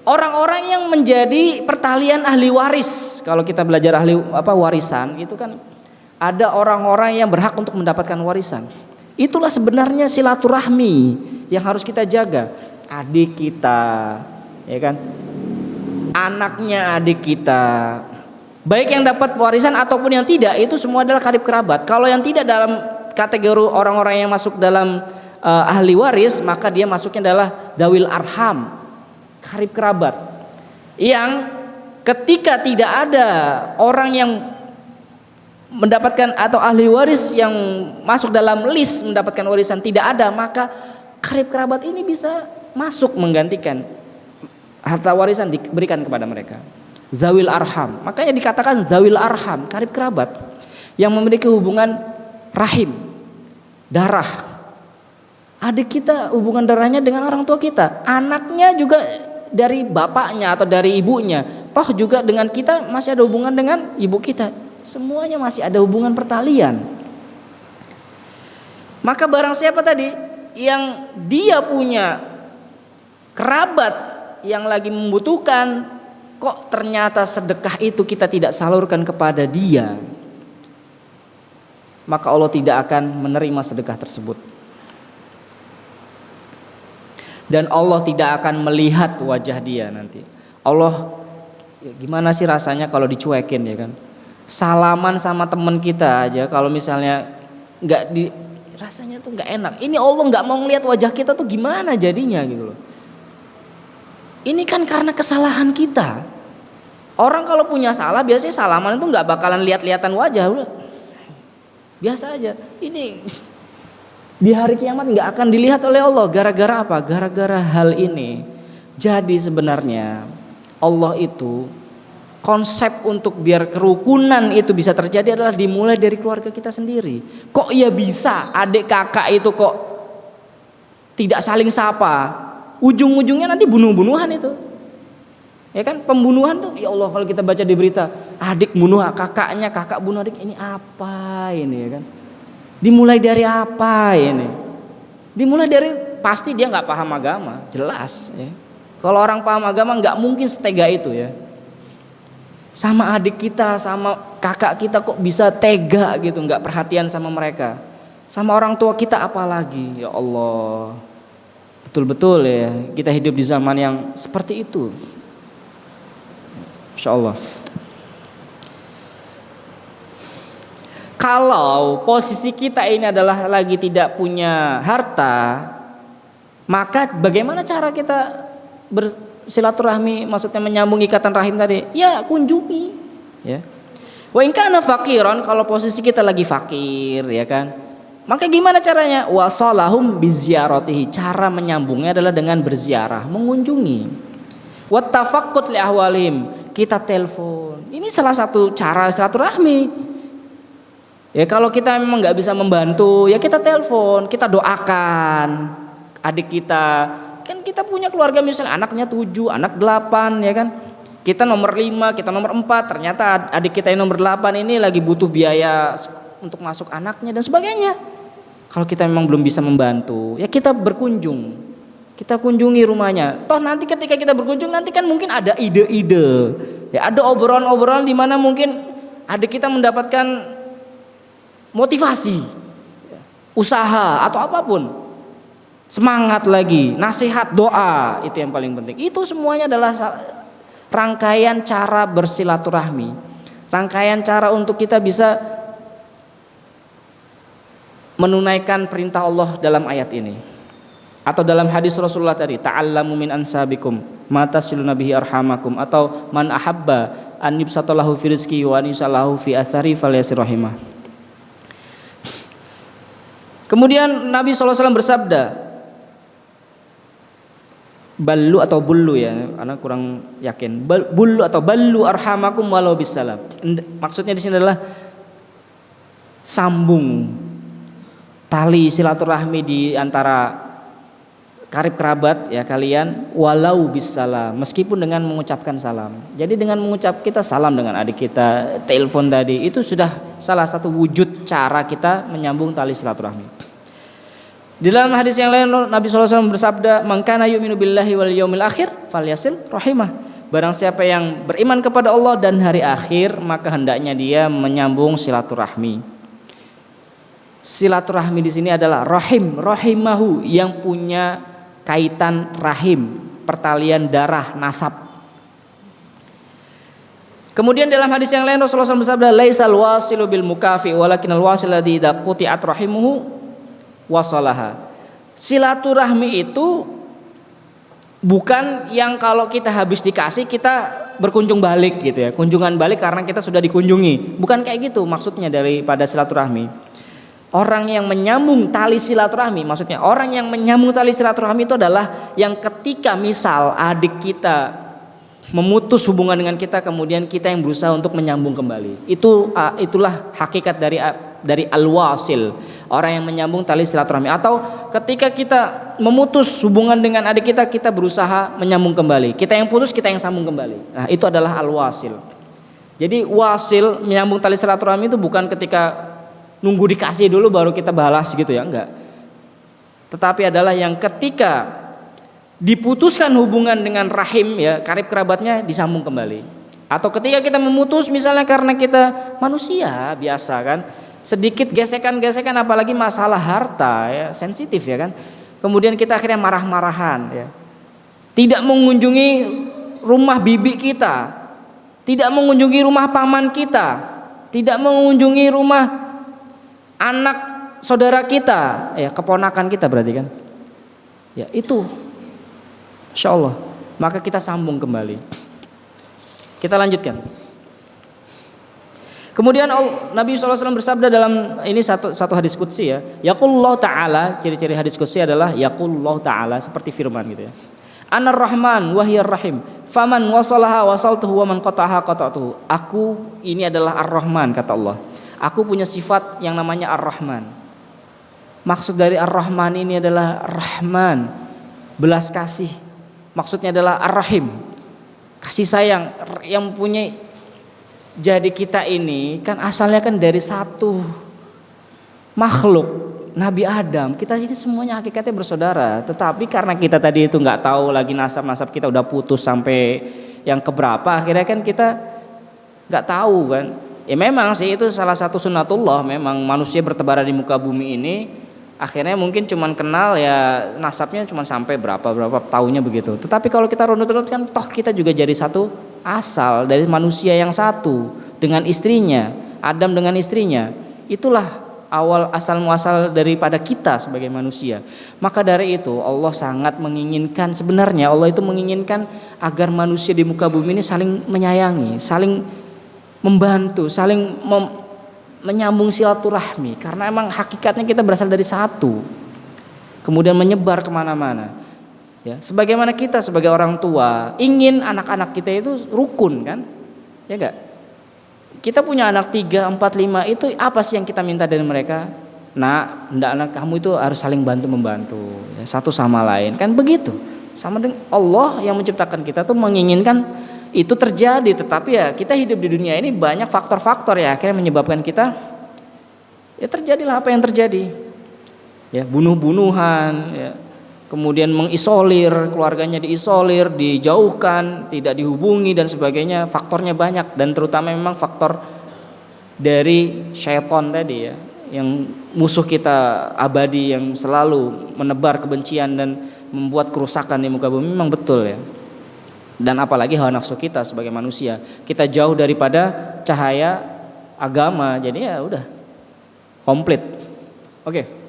Speaker 1: orang-orang yang menjadi pertalian ahli waris. Kalau kita belajar warisan itu kan ada orang-orang yang berhak untuk mendapatkan warisan. Itulah sebenarnya silaturahmi yang harus kita jaga. Adik kita, ya kan? Anaknya adik kita, baik yang dapat warisan ataupun yang tidak, itu semua adalah karib kerabat. Kalau yang tidak dalam kategori orang-orang yang masuk dalam ahli waris, maka dia masuknya adalah dawil arham, karib kerabat, yang ketika tidak ada orang yang mendapatkan atau ahli waris yang masuk dalam list mendapatkan warisan, tidak ada, maka karib kerabat ini bisa masuk menggantikan harta warisan diberikan kepada mereka. Zawil arham, makanya dikatakan zawil arham, karib kerabat yang memiliki hubungan rahim, darah. Adik kita hubungan darahnya dengan orang tua kita, anaknya juga dari bapaknya atau dari ibunya, toh juga dengan kita masih ada hubungan dengan ibu kita, semuanya masih ada hubungan pertalian. Maka barang siapa tadi yang dia punya kerabat yang lagi membutuhkan, kok ternyata sedekah itu kita tidak salurkan kepada dia, maka Allah tidak akan menerima sedekah tersebut. Dan Allah tidak akan melihat wajah dia nanti. Allah, ya gimana sih rasanya kalau dicuekin, ya kan? Salaman sama teman kita aja kalau misalnya rasanya tuh nggak enak. Ini Allah nggak mau ngelihat wajah kita tuh gimana jadinya gitu loh. Ini kan karena kesalahan kita. Orang kalau punya salah biasanya salaman itu nggak bakalan lihat-lihatan wajah, Biasa aja. Ini di hari kiamat nggak akan dilihat oleh Allah. Gara-gara apa? Gara-gara hal ini. Jadi sebenarnya Allah itu konsep untuk biar kerukunan itu bisa terjadi adalah dimulai dari keluarga kita sendiri. Kok ya bisa adik kakak itu kok tidak saling sapa? Ujung-ujungnya nanti bunuh-bunuhan itu. Ya kan, pembunuhan tuh ya Allah, kalau kita baca di berita adik bunuh kakaknya, kakak bunuh adik, ini apa ini ya kan? Dimulai dari apa ini? Dimulai dari pasti dia nggak paham agama, jelas ya. Kalau orang paham agama nggak mungkin setega itu ya. Sama adik kita, sama kakak kita kok bisa tega gitu, nggak perhatian sama mereka. Sama orang tua kita apalagi, ya Allah. Betul-betul ya, kita hidup di zaman yang seperti itu. Insya Allah. Kalau posisi kita ini adalah lagi tidak punya harta, maka bagaimana cara kita bersilaturahmi, maksudnya menyambung ikatan rahim tadi? Ya kunjungi. Ya. Wa in kana faqiran, kalau posisi kita lagi fakir, ya kan? Maka gimana caranya? Wasalahum biziaratihi. Cara menyambungnya adalah dengan berziarah, mengunjungi. Wattafaqqud li ahwalim. Kita telepon. Ini salah satu cara silaturahmi. Ya kalau kita memang nggak bisa membantu, ya kita telepon, kita doakan adik kita. Kan kita punya keluarga misalnya anaknya 7, anak 8, ya kan. Kita nomor 5, kita nomor 4, ternyata adik kita yang nomor 8 ini lagi butuh biaya untuk masuk anaknya dan sebagainya. Kalau kita memang belum bisa membantu, ya kita berkunjung. Kita kunjungi rumahnya. Toh nanti ketika kita berkunjung nanti kan mungkin ada ide-ide. Ya ada obrolan-obrolan di mana mungkin adik kita mendapatkan motivasi, usaha atau apapun. Semangat lagi, nasihat, doa, itu yang paling penting. Itu semuanya adalah rangkaian cara bersilaturahmi. Rangkaian cara untuk kita bisa menunaikan perintah Allah dalam ayat ini. Atau dalam hadis Rasulullah tadi, ta'allamu min ansabikum ma tasiluna bihi arhamakum, atau man ahabba an yubsatalahu fi rizqi wa an yusallahu fi athari falyasir rahimah. Kemudian Nabi SAW bersabda, ballu atau bullu ya, anak kurang yakin, bullu atau ballu arhamakum walau bisalam. Maksudnya di sini adalah sambung tali silaturahmi di antara karib kerabat ya kalian, walau bisalam, meskipun dengan mengucapkan salam. Jadi dengan mengucap kita salam dengan adik kita, telepon tadi, itu sudah salah satu wujud cara kita menyambung tali silaturahmi. Di dalam hadis yang lain Nabi SAW bersabda, man kana yu'minu billahi wal yaumil akhir falyasil rahimah. Barang siapa yang beriman kepada Allah dan hari akhir, maka hendaknya dia menyambung silaturahmi. Silaturahmi di sini adalah rahim, rahimahu, yang punya kaitan rahim, pertalian darah, nasab. Kemudian dalam hadis yang lain Rasulullah SAW bersabda, laisal wasilu bil mukafi walakinal wasil ladzi idza quti'at rahimuhu wasalaha. Silaturahmi itu bukan yang kalau kita habis dikasih kita berkunjung balik gitu ya, kunjungan balik karena kita sudah dikunjungi. Bukan kayak gitu maksudnya daripada silaturahmi. Orang yang menyambung tali silaturahmi, maksudnya orang yang menyambung tali silaturahmi itu adalah yang ketika misal adik kita memutus hubungan dengan kita, kemudian kita yang berusaha untuk menyambung kembali. Itulah hakikat dari al-wasil, orang yang menyambung tali silaturahmi. Atau ketika kita memutus hubungan dengan adik kita, kita berusaha menyambung kembali. Kita yang putus, kita yang sambung kembali. Nah, itu adalah al-wasil. Jadi wasil menyambung tali silaturahmi itu bukan ketika nunggu dikasih dulu baru kita balas gitu ya, enggak. Tetapi adalah yang ketika diputuskan hubungan dengan rahim ya, karib kerabatnya disambung kembali. Atau ketika kita memutus misalnya karena kita manusia biasa kan, sedikit gesekan-gesekan apalagi masalah harta ya, sensitif ya kan. Kemudian kita akhirnya marah-marahan ya. Tidak mengunjungi rumah bibi kita, tidak mengunjungi rumah paman kita, tidak mengunjungi rumah anak saudara kita, ya keponakan kita berarti kan. Ya itu, insya Allah. Maka kita sambung kembali. Kita lanjutkan. Kemudian Nabi SAW bersabda dalam ini satu hadis qudsi ya. Yaqulullah ta'ala, ciri-ciri hadis qudsi adalah yaqulullah ta'ala seperti firman gitu ya. Anar Rahman wa hiyar Rahim. Faman wasalaha wasaltuhu wa man qata'aha qata'tuhu. Aku ini adalah Ar-Rahman kata Allah. Aku punya sifat yang namanya Ar-Rahman. Maksud dari Ar-Rahman ini adalah Rahman, belas kasih. Maksudnya adalah Ar-Rahim, kasih sayang yang punya. Jadi kita ini kan asalnya kan dari satu makhluk, Nabi Adam. Kita ini semuanya hakikatnya bersaudara. Tetapi karena kita tadi itu nggak tahu lagi nasab kita udah putus sampai yang keberapa, akhirnya kan kita nggak tahu kan. Ya memang sih itu salah satu sunatullah. Memang manusia bertebaran di muka bumi ini, akhirnya mungkin cuman kenal ya nasabnya cuman sampai berapa tahunnya begitu. Tetapi kalau kita runut-runut kan toh kita juga jadi satu asal dari manusia yang satu dengan istrinya, Adam dengan istrinya. Itulah awal asal muasal daripada kita sebagai manusia. Maka dari itu Allah sangat menginginkan, sebenarnya Allah itu menginginkan agar manusia di muka bumi ini saling menyayangi, saling membantu, saling menyambung silaturahmi. Karena emang hakikatnya kita berasal dari satu, kemudian menyebar kemana-mana. Ya, sebagaimana kita sebagai orang tua ingin anak-anak kita itu rukun kan, ya enggak? Kita punya anak 3, 4, 5, itu apa sih yang kita minta dari mereka? Nah, hendak anak kamu itu harus saling bantu membantu, ya, satu sama lain kan begitu. Sama dengan Allah yang menciptakan kita tuh menginginkan itu terjadi, tetapi ya kita hidup di dunia ini banyak faktor-faktor ya akhirnya menyebabkan kita ya terjadilah apa yang terjadi, ya bunuh-bunuhan, ya. Kemudian mengisolir, keluarganya diisolir, dijauhkan, tidak dihubungi dan sebagainya. Faktornya banyak dan terutama memang faktor dari syaitan tadi ya, yang musuh kita abadi yang selalu menebar kebencian dan membuat kerusakan di muka bumi memang betul ya. Dan apalagi hawa nafsu kita sebagai manusia, kita jauh daripada cahaya agama, jadi ya udah komplit. Oke.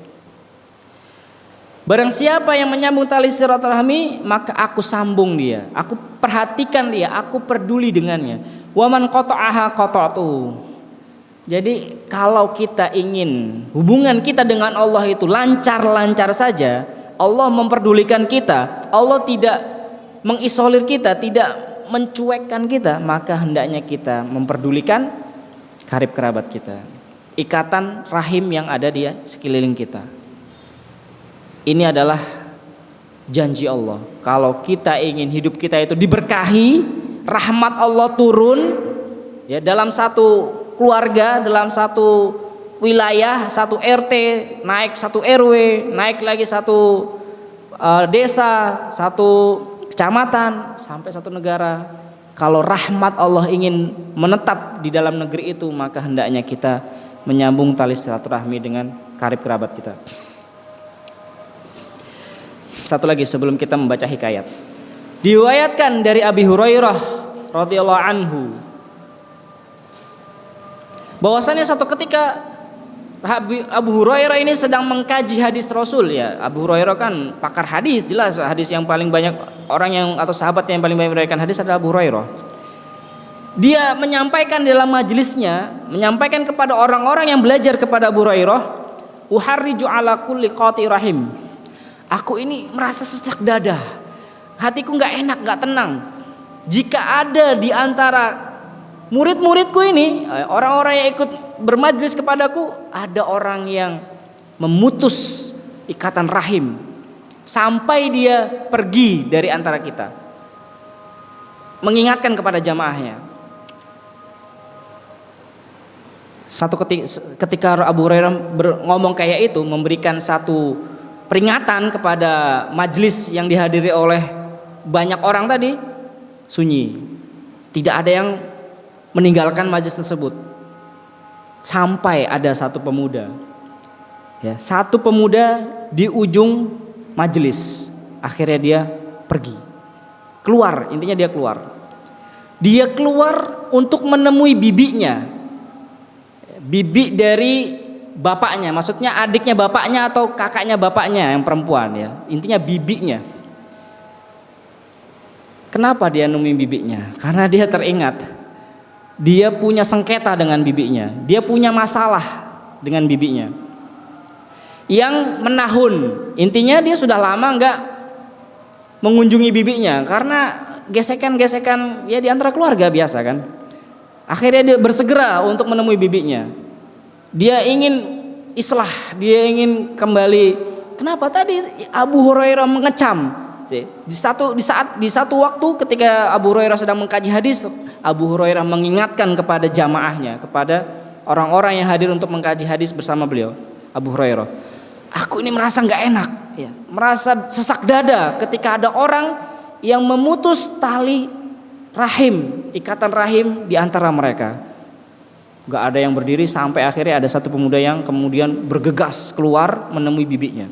Speaker 1: Barang siapa yang menyambung tali silaturahmi, maka aku sambung dia, aku perhatikan dia, aku peduli dengannya. Waman qata'aha qata'tu. Jadi kalau kita ingin hubungan kita dengan Allah itu lancar-lancar saja, Allah memperdulikan kita, Allah tidak mengisolir kita, tidak mencuekkan kita, maka hendaknya kita memperdulikan karib kerabat kita, ikatan rahim yang ada di sekeliling kita. Ini adalah janji Allah. Kalau kita ingin hidup kita itu diberkahi, rahmat Allah turun ya dalam satu keluarga, dalam satu wilayah, satu RT, naik satu RW, naik lagi satu desa, satu kecamatan, sampai satu negara. Kalau rahmat Allah ingin menetap di dalam negeri itu, maka hendaknya kita menyambung tali silaturahmi dengan karib kerabat kita. Satu lagi sebelum kita membaca hikayat. Diriwayatkan dari Abi Hurairah radhiyallahu anhu bahwasanya satu ketika Abu Hurairah ini sedang mengkaji hadis Rasul ya. Abu Hurairah kan pakar hadis, jelas hadis yang paling banyak orang yang atau sahabat yang paling banyak meriwayatkan hadis adalah Abu Hurairah. Dia menyampaikan dalam majelisnya, menyampaikan kepada orang-orang yang belajar kepada Abu Hurairah, uharriju ala kulli qati rahim. Aku ini merasa sesak dada, hatiku nggak enak, nggak tenang. Jika ada di antara murid-muridku ini, orang-orang yang ikut bermajlis kepadaku, ada orang yang memutus ikatan rahim sampai dia pergi dari antara kita, mengingatkan kepada jamaahnya. Satu ketika Abu Hurairah ngomong kayak itu, memberikan satu peringatan kepada majlis yang dihadiri oleh banyak orang tadi, sunyi, tidak ada yang meninggalkan majlis tersebut sampai ada satu pemuda ya, satu pemuda di ujung majlis, akhirnya dia pergi keluar, intinya dia keluar untuk menemui bibinya, bibi dari bapaknya, maksudnya adiknya bapaknya atau kakaknya bapaknya yang perempuan ya, intinya bibinya. Kenapa dia nemuin bibinya? Karena dia teringat dia punya sengketa dengan bibinya, dia punya masalah dengan bibinya yang menahun. Intinya dia sudah lama nggak mengunjungi bibinya karena gesekan-gesekan ya di antara keluarga biasa kan. Akhirnya dia bersegera untuk menemui bibinya. Dia ingin islah, dia ingin kembali. Kenapa tadi Abu Hurairah mengecam? Di satu waktu ketika Abu Hurairah sedang mengkaji hadis, Abu Hurairah mengingatkan kepada jamaahnya, kepada orang-orang yang hadir untuk mengkaji hadis bersama beliau. Abu Hurairah, aku ini merasa nggak enak, ya, merasa sesak dada ketika ada orang yang memutus tali rahim, ikatan rahim di antara mereka. Gak ada yang berdiri sampai akhirnya ada satu pemuda yang kemudian bergegas keluar menemui bibinya.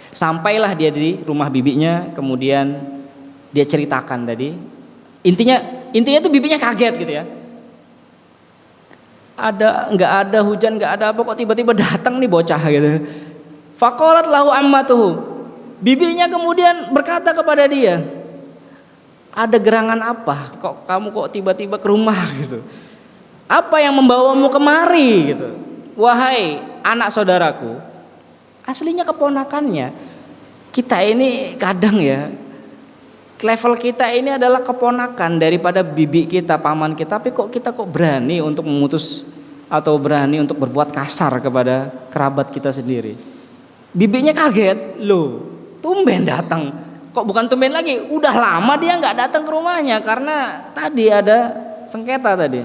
Speaker 1: Sampailah dia di rumah bibinya, kemudian dia ceritakan tadi. Intinya tuh bibinya kaget gitu ya. Nggak ada hujan, nggak ada apa, kok tiba-tiba datang nih bocah gitu. Faqalat lahu ammatuhu. Bibinya kemudian berkata kepada dia, ada gerangan apa? Kok kamu tiba-tiba ke rumah gitu? Apa yang membawamu kemari gitu? Wahai anak saudaraku, aslinya keponakannya. Kita ini kadang ya, level kita ini adalah keponakan daripada bibi kita, paman kita, tapi kita berani untuk memutus atau berani untuk berbuat kasar kepada kerabat kita sendiri. Bibinya kaget, loh, tumben datang. Kok bukan tumben lagi, udah lama dia nggak datang ke rumahnya karena tadi ada sengketa tadi.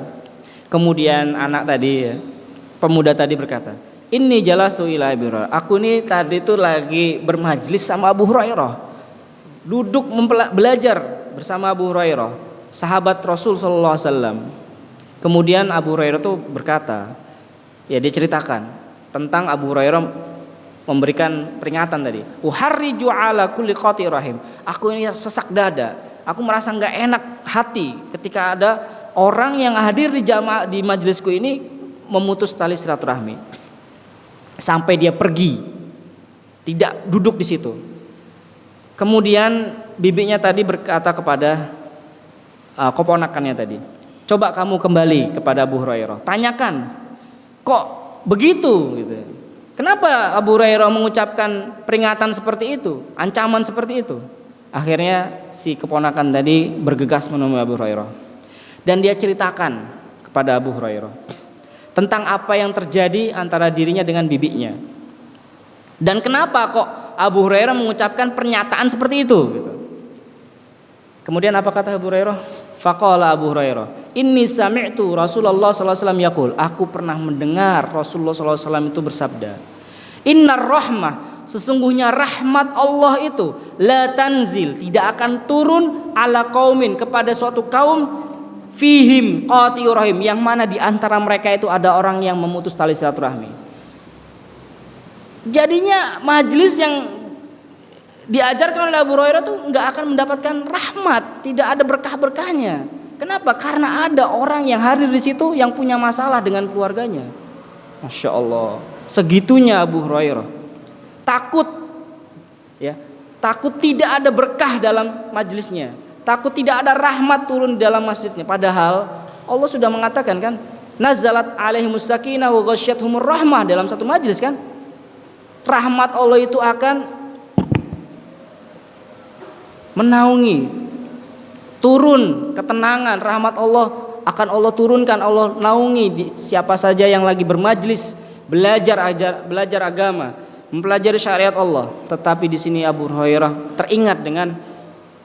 Speaker 1: Kemudian anak tadi, pemuda tadi berkata, ini jalastu ila Abi Hurairah. Aku nih tadi tuh lagi bermajlis sama Abu Hurairah, duduk belajar bersama Abu Hurairah, sahabat Rasul Sallallahu Alaihi Wasallam. Kemudian Abu Hurairah tuh berkata, ya dia ceritakan tentang Abu Hurairah memberikan peringatan tadi. Uharriju ala kulli qati rahim. Aku ini sesak dada. Aku merasa nggak enak hati ketika ada orang yang hadir di majelisku ini memutus tali silaturahmi. Sampai dia pergi, tidak duduk di situ. Kemudian bibinya tadi berkata kepada keponakannya tadi, coba kamu kembali kepada Abu Hurairah, tanyakan, kok begitu gitu. Kenapa Abu Hurairah mengucapkan peringatan seperti itu, ancaman seperti itu? Akhirnya si keponakan tadi bergegas menemui Abu Hurairah dan dia ceritakan kepada Abu Hurairah tentang apa yang terjadi antara dirinya dengan bibinya. Dan kenapa kok Abu Hurairah mengucapkan pernyataan seperti itu gitu. Kemudian apa kata Abu Hurairah? Faqala Abu Hurairah, inni sami'tu Rasulullah sallallahu alaihi wasallam yaqul, aku pernah mendengar Rasulullah sallallahu alaihi wasallam itu bersabda, innar rahmah, sesungguhnya rahmat Allah itu la tanzil, tidak akan turun ala qaumin, kepada suatu kaum, fihim qati'ur rahim, yang mana di antara mereka itu ada orang yang memutus tali silaturahmi. Jadinya majelis yang diajarkan oleh Abu Hurairah itu nggak akan mendapatkan rahmat, tidak ada berkah-berkahnya. Kenapa? Karena ada orang yang hadir di situ yang punya masalah dengan keluarganya. Masya Allah, segitunya Abu Hurairah takut, ya, takut tidak ada berkah dalam majelisnya, takut tidak ada rahmat turun di dalam masjidnya. Padahal Allah sudah mengatakan kan, nazalat alaihimus sakinah wa ghasyiyatuhumur rahmah, dalam satu majelis kan, rahmat Allah itu akan menaungi, turun ketenangan, rahmat Allah akan Allah turunkan, Allah naungi siapa saja yang lagi bermajlis belajar agama, mempelajari syariat Allah. Tetapi di sini Abu Hurairah teringat dengan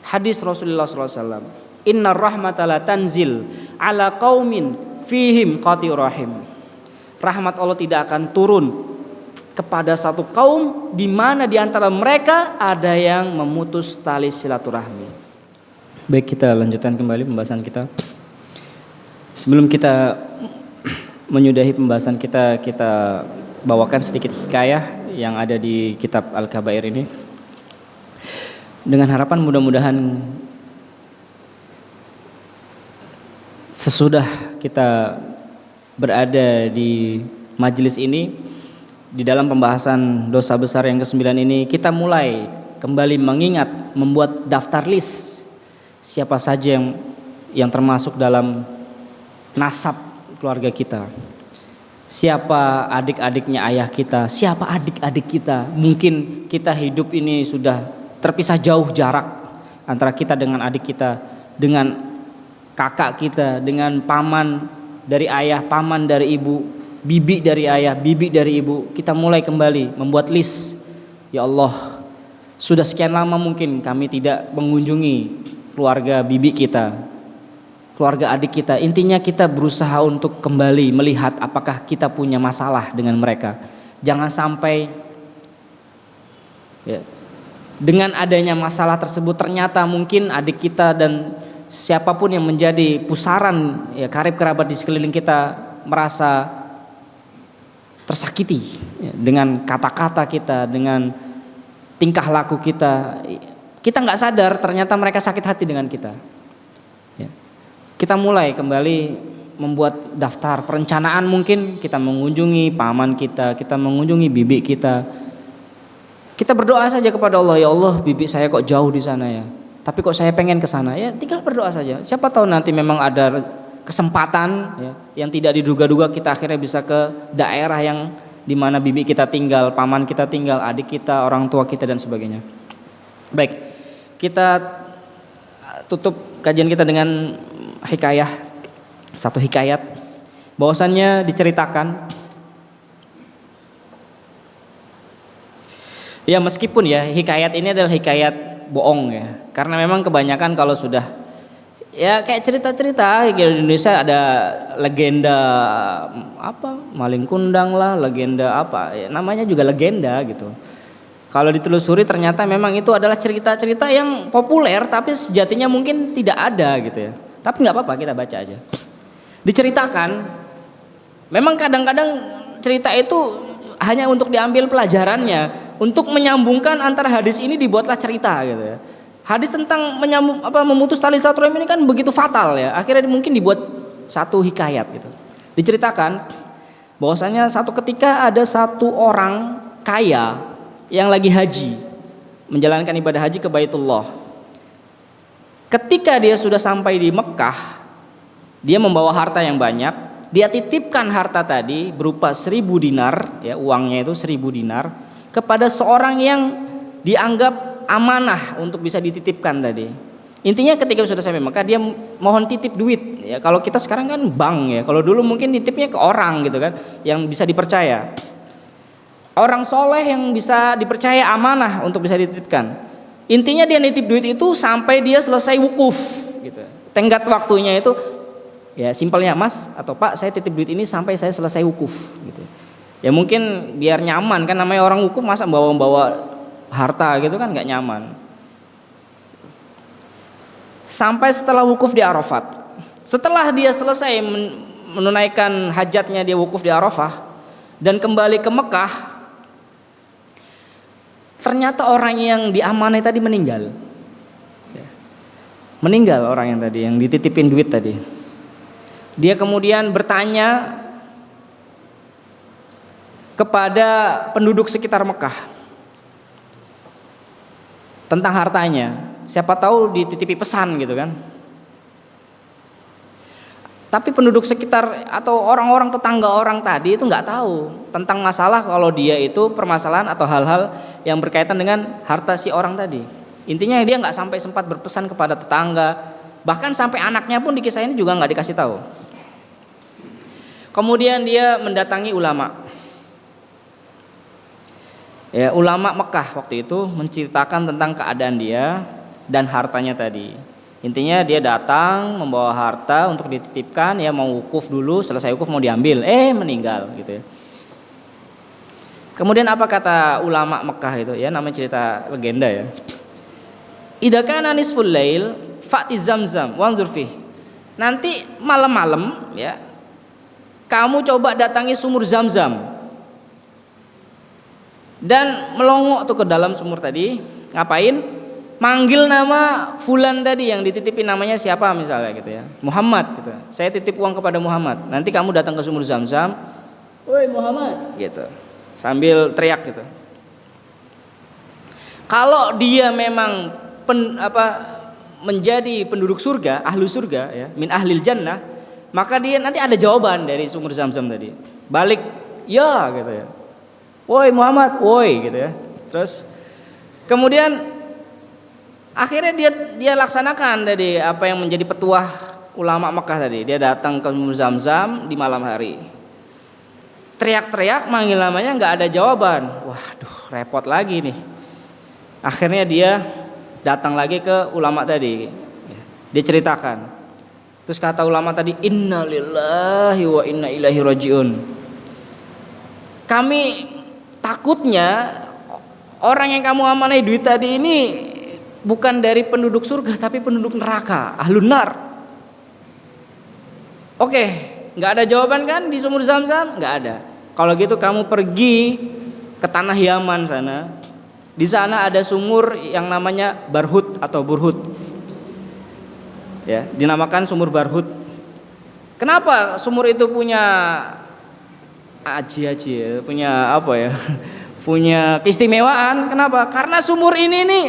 Speaker 1: hadis Rasulullah SAW, inna rahmata la tanzil ala qaumin fihim qati'ur rahim. Rahmat Allah tidak akan turun kepada satu kaum di mana di antara mereka ada yang memutus tali silaturahmi. Baik, kita lanjutkan kembali pembahasan kita. Sebelum kita menyudahi pembahasan kita bawakan sedikit hikayah yang ada di kitab Al-Kabair ini, dengan harapan mudah-mudahan sesudah kita berada di majelis ini, di dalam pembahasan dosa besar yang ke-9 ini, kita mulai kembali mengingat, membuat daftar list siapa saja yang termasuk dalam nasab keluarga kita. Siapa adik-adiknya ayah kita, siapa adik-adik kita. Mungkin kita hidup ini sudah terpisah jauh jarak antara kita dengan adik kita, dengan kakak kita, dengan paman dari ayah, paman dari ibu, bibi dari ayah, bibi dari ibu. Kita mulai kembali membuat list. Ya Allah, sudah sekian lama mungkin kami tidak mengunjungi keluarga bibi kita, keluarga adik kita. Intinya kita berusaha untuk kembali melihat apakah kita punya masalah dengan mereka. Jangan sampai ya, dengan adanya masalah tersebut ternyata mungkin adik kita dan siapapun yang menjadi pusaran ya, karib kerabat di sekeliling kita merasa tersakiti ya, dengan kata-kata kita, dengan tingkah laku kita. Kita nggak sadar ternyata mereka sakit hati dengan kita. Kita mulai kembali membuat daftar perencanaan, mungkin kita mengunjungi paman kita, kita mengunjungi bibi kita. Kita berdoa saja kepada Allah, ya Allah, bibi saya kok jauh di sana ya. Tapi kok saya pengen ke sana ya, tinggal berdoa saja. Siapa tahu nanti memang ada kesempatan ya, yang tidak diduga-duga kita akhirnya bisa ke daerah yang dimana bibi kita tinggal, paman kita tinggal, adik kita, orang tua kita dan sebagainya. Baik, kita tutup kajian kita dengan hikayah, satu hikayat bahwasannya diceritakan ya, meskipun ya hikayat ini adalah hikayat bohong ya, karena memang kebanyakan kalau sudah ya kayak cerita-cerita di Indonesia ada legenda apa maling kundang lah, legenda apa ya, namanya juga legenda gitu. Kalau ditelusuri ternyata memang itu adalah cerita-cerita yang populer tapi sejatinya mungkin tidak ada gitu ya. Tapi nggak apa-apa, kita baca aja. Diceritakan, memang kadang-kadang cerita itu hanya untuk diambil pelajarannya, untuk menyambungkan antara hadis ini dibuatlah cerita gitu ya. Hadis tentang memutus tali silaturahim ini kan begitu fatal ya. Akhirnya mungkin dibuat satu hikayat gitu. Diceritakan bahwasanya satu ketika ada satu orang kaya yang lagi haji, menjalankan ibadah haji ke Baitullah. Ketika dia sudah sampai di Mekah, dia membawa harta yang banyak. Dia titipkan harta tadi berupa 1000 dinar, ya, uangnya itu 1000 dinar kepada seorang yang dianggap amanah untuk bisa dititipkan tadi. Intinya ketika sudah sampai Mekah dia mohon titip duit. Ya, kalau kita sekarang kan bank ya. Kalau dulu mungkin titipnya ke orang gitu kan, yang bisa dipercaya. Orang soleh yang bisa dipercaya amanah untuk bisa dititipkan. Intinya dia nitip duit itu sampai dia selesai wukuf gitu. Tenggat waktunya itu ya simpelnya, Mas atau Pak, saya titip duit ini sampai saya selesai wukuf gitu. Ya mungkin biar nyaman kan, namanya orang wukuf masa bawa-bawa harta gitu kan nggak nyaman. Sampai setelah wukuf di Arafat. Setelah dia selesai menunaikan hajatnya, dia wukuf di Arafah dan kembali ke Mekah. Ternyata orang yang diamanai tadi meninggal. Meninggal orang yang tadi, yang dititipin duit tadi. Dia kemudian bertanya kepada penduduk sekitar Mekah tentang hartanya. Siapa tahu dititipi pesan gitu kan. Tapi penduduk sekitar atau orang-orang tetangga orang tadi itu nggak tahu tentang masalah kalau dia itu permasalahan atau hal-hal yang berkaitan dengan harta si orang tadi. Intinya dia nggak sampai sempat berpesan kepada tetangga, bahkan sampai anaknya pun di kisah ini juga nggak dikasih tahu. Kemudian dia mendatangi ulama. Ya, ulama Mekah waktu itu menceritakan tentang keadaan dia dan hartanya tadi. Intinya dia datang membawa harta untuk dititipkan, ya mau wukuf dulu, selesai wukuf mau diambil, meninggal gitu ya. Kemudian apa kata ulama Mekah itu ya, namanya cerita legenda ya. Idza kana nisful lail fa'ti zamzam wanzur fih. Nanti malam-malam ya, kamu coba datangi sumur Zamzam dan melongok tuh ke dalam sumur tadi. Ngapain? Manggil nama fulan tadi yang dititipin, namanya siapa misalnya gitu ya, Muhammad gitu. Saya titip uang kepada Muhammad. Nanti kamu datang ke sumur Zamzam, woi Muhammad gitu, sambil teriak gitu. Kalau dia memang menjadi penduduk surga, ahlu surga ya, min ahlil jannah, maka dia nanti ada jawaban dari sumur Zam-Zam tadi. Balik, ya gitu ya. Woi Muhammad, woi gitu ya. Terus kemudian akhirnya dia laksanakan tadi apa yang menjadi petuah ulama Mekah tadi. Dia datang ke sumur Zam-Zam di malam hari. Teriak-teriak manggil namanya nggak ada jawaban. Waduh, repot lagi nih. Akhirnya dia datang lagi ke ulama tadi. Dia ceritakan. Terus kata ulama tadi, innalillahi wa inna ilaihi rajiun. Kami takutnya orang yang kamu amanai duit tadi ini bukan dari penduduk surga tapi penduduk neraka, ahlun nar. Oke, nggak ada jawaban kan di sumur Zam-Zam? Nggak ada. Kalau gitu kamu pergi ke tanah Yaman sana. Di sana ada sumur yang namanya Barhut atau Burhut. Ya, dinamakan sumur Barhut. Kenapa sumur itu punya aji-aji ya, punya apa ya? Punya keistimewaan. Kenapa? Karena sumur ini nih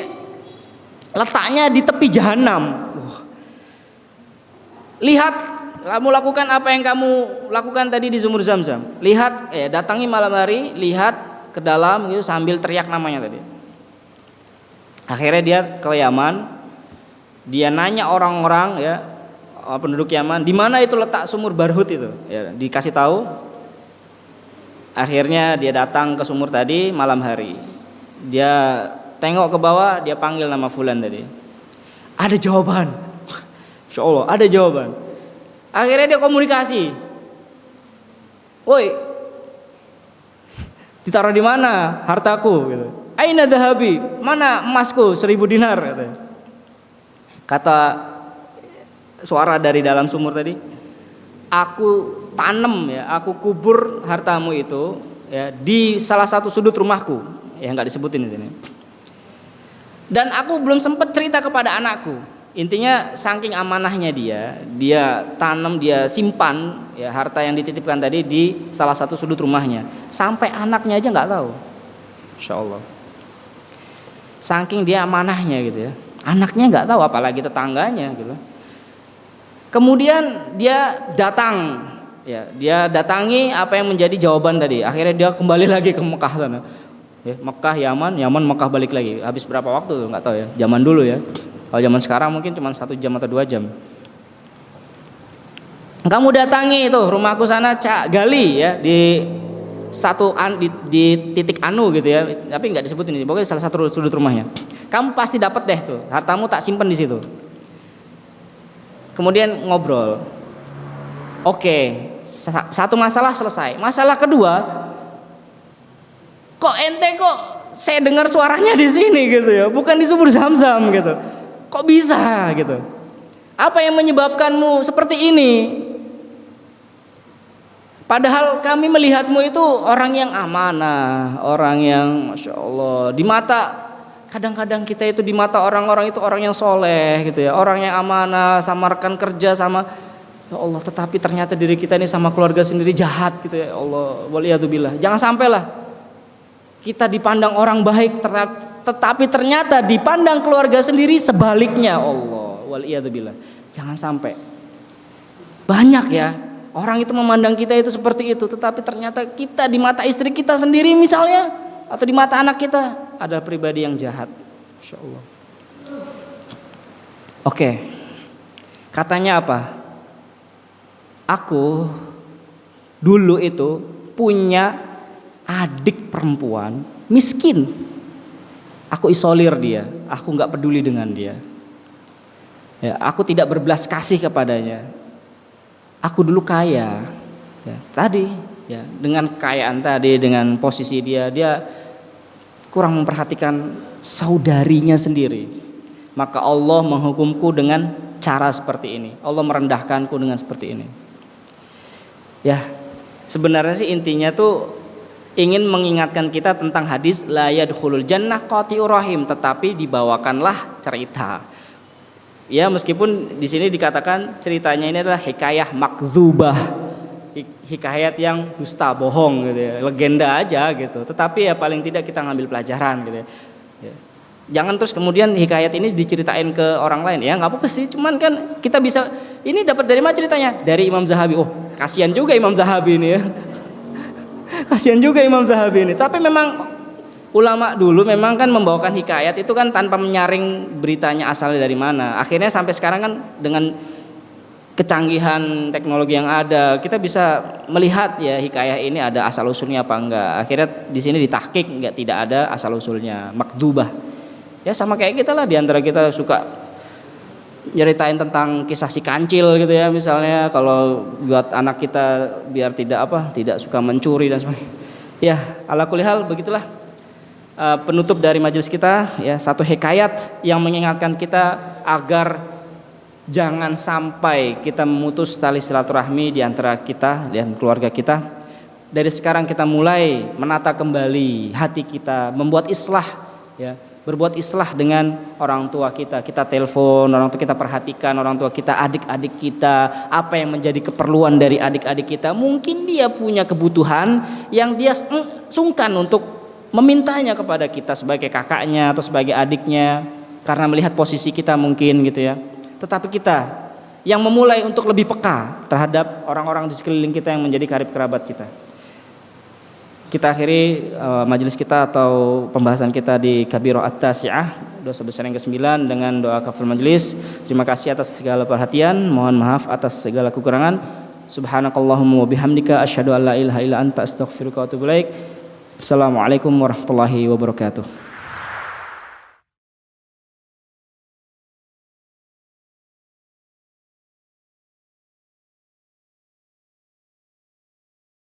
Speaker 1: letaknya di tepi jahanam. Lihat, kamu lakukan apa yang kamu lakukan tadi di sumur Zam-Zam. Lihat, datangi malam hari, lihat ke dalam gitu sambil teriak namanya tadi. Akhirnya dia ke Yaman. Dia nanya orang-orang ya, penduduk Yaman, di mana itu letak sumur Barhut itu? Ya, dikasih tahu. Akhirnya dia datang ke sumur tadi malam hari. Dia tengok ke bawah, dia panggil nama fulan tadi. Ada jawaban. Insya Allah ada jawaban. Akhirnya dia komunikasi. Woi, ditaruh di mana hartaku? Gitu. Aina dhahabi, mana emasku 1000 dinar? Katanya. Kata suara dari dalam sumur tadi, aku tanam ya, aku kubur hartamu itu ya di salah satu sudut rumahku, ya nggak disebutin ini. Dan aku belum sempat cerita kepada anakku. Intinya saking amanahnya dia tanam, dia simpan ya harta yang dititipkan tadi di salah satu sudut rumahnya, sampai anaknya aja nggak tahu. Insya Allah. Saking dia amanahnya gitu ya. Anaknya nggak tahu, apalagi tetangganya gitu. Kemudian dia datang, ya, dia datangi apa yang menjadi jawaban tadi. Akhirnya dia kembali lagi ke Mekah sana. Ya, Mekah, Yaman, Mekah balik lagi. Habis berapa waktu nggak tahu ya. Zaman dulu ya. Kalau zaman sekarang mungkin cuma 1 jam atau 2 jam. Kamu datangi itu rumahku sana, Cak, gali ya di titik anu gitu ya. Tapi nggak disebutin ini. Pokoknya salah satu sudut rumahnya. Kamu pasti dapat deh tuh, hartamu tak simpen di situ. Kemudian ngobrol. Oke, satu masalah selesai. Masalah kedua, kok ente kok saya dengar suaranya di sini gitu ya, bukan di sumur Zam-Zam gitu. Kok bisa gitu? Apa yang menyebabkanmu seperti ini? Padahal kami melihatmu itu orang yang amanah, orang yang Masya Allah, di mata kadang-kadang kita itu di mata orang-orang itu orang yang soleh gitu ya, orang yang amanah sama rekan kerja sama ya Allah, tetapi ternyata diri kita ini sama keluarga sendiri jahat gitu ya Allah, waliyadzubillah. Jangan sampailah kita dipandang orang baik tetapi ternyata dipandang keluarga sendiri sebaliknya, Allah, waliyadzubillah. Jangan sampai. Banyak ya orang itu memandang kita itu seperti itu, tetapi ternyata kita di mata istri kita sendiri misalnya, atau di mata anak kita ada pribadi yang jahat. Masya Allah. Oke, katanya apa? Aku dulu itu punya adik perempuan miskin. Aku isolir dia, aku nggak peduli dengan dia. Ya, aku tidak berbelas kasih kepadanya. Aku dulu kaya. Ya, tadi ya, dengan kekayaan tadi, dengan posisi dia kurang memperhatikan saudarinya sendiri. Maka Allah menghukumku dengan cara seperti ini. Allah merendahkanku dengan seperti ini. Ya, sebenarnya sih intinya tuh ingin mengingatkan kita tentang hadis la yadkhulul jannah qati'ur rahim, tetapi dibawakanlah cerita. Ya, meskipun di sini dikatakan ceritanya ini adalah hikayah makdzubah, hikayat yang dusta, bohong gitu ya, legenda aja gitu. Tetapi ya paling tidak kita ngambil pelajaran gitu ya. Jangan terus kemudian hikayat ini diceritain ke orang lain, ya nggak apa-apa sih, cuman kan kita bisa, ini dapat dari mana ceritanya? Dari Imam Zahabi. Oh, kasihan juga Imam Zahabi ini ya. Kasihan juga Imam Zahabi ini. Tapi memang ulama dulu memang kan membawakan hikayat itu kan tanpa menyaring beritanya asalnya dari mana. Akhirnya sampai sekarang kan dengan kecanggihan teknologi yang ada, kita bisa melihat ya hikayah ini ada asal usulnya apa enggak. Akhirnya di sini ditahqiq enggak, tidak ada asal usulnya, makdubah. Ya sama kayak kita lah, diantara kita suka nyeritain tentang kisah si kancil gitu ya, misalnya kalau buat anak kita biar tidak suka mencuri dan sebagainya. Ya, ala kulli hal begitulah penutup dari majelis kita ya, satu hikayat yang mengingatkan kita agar jangan sampai kita memutus tali silaturahmi di antara kita dan keluarga kita. Dari sekarang kita mulai menata kembali hati kita, membuat islah ya, berbuat islah dengan orang tua kita. Kita telepon orang tua kita, perhatikan orang tua kita, adik-adik kita, apa yang menjadi keperluan dari adik-adik kita. Mungkin dia punya kebutuhan yang dia sungkan untuk memintanya kepada kita sebagai kakaknya atau sebagai adiknya, karena melihat posisi kita mungkin gitu ya. Tetapi kita yang memulai untuk lebih peka terhadap orang-orang di sekeliling kita yang menjadi karib kerabat kita. Kita akhiri majelis kita atau pembahasan kita di Kabirah At-Tasi'ah, dosa besar yang ke-9, dengan doa kafaratul majelis. Terima kasih atas segala perhatian, mohon maaf atas segala kekurangan. Subhanakallahumma wa bihamdika asyhadu an la ilaha illa anta astaghfiruka wa atubu ilaik. Assalamualaikum warahmatullahi wabarakatuh.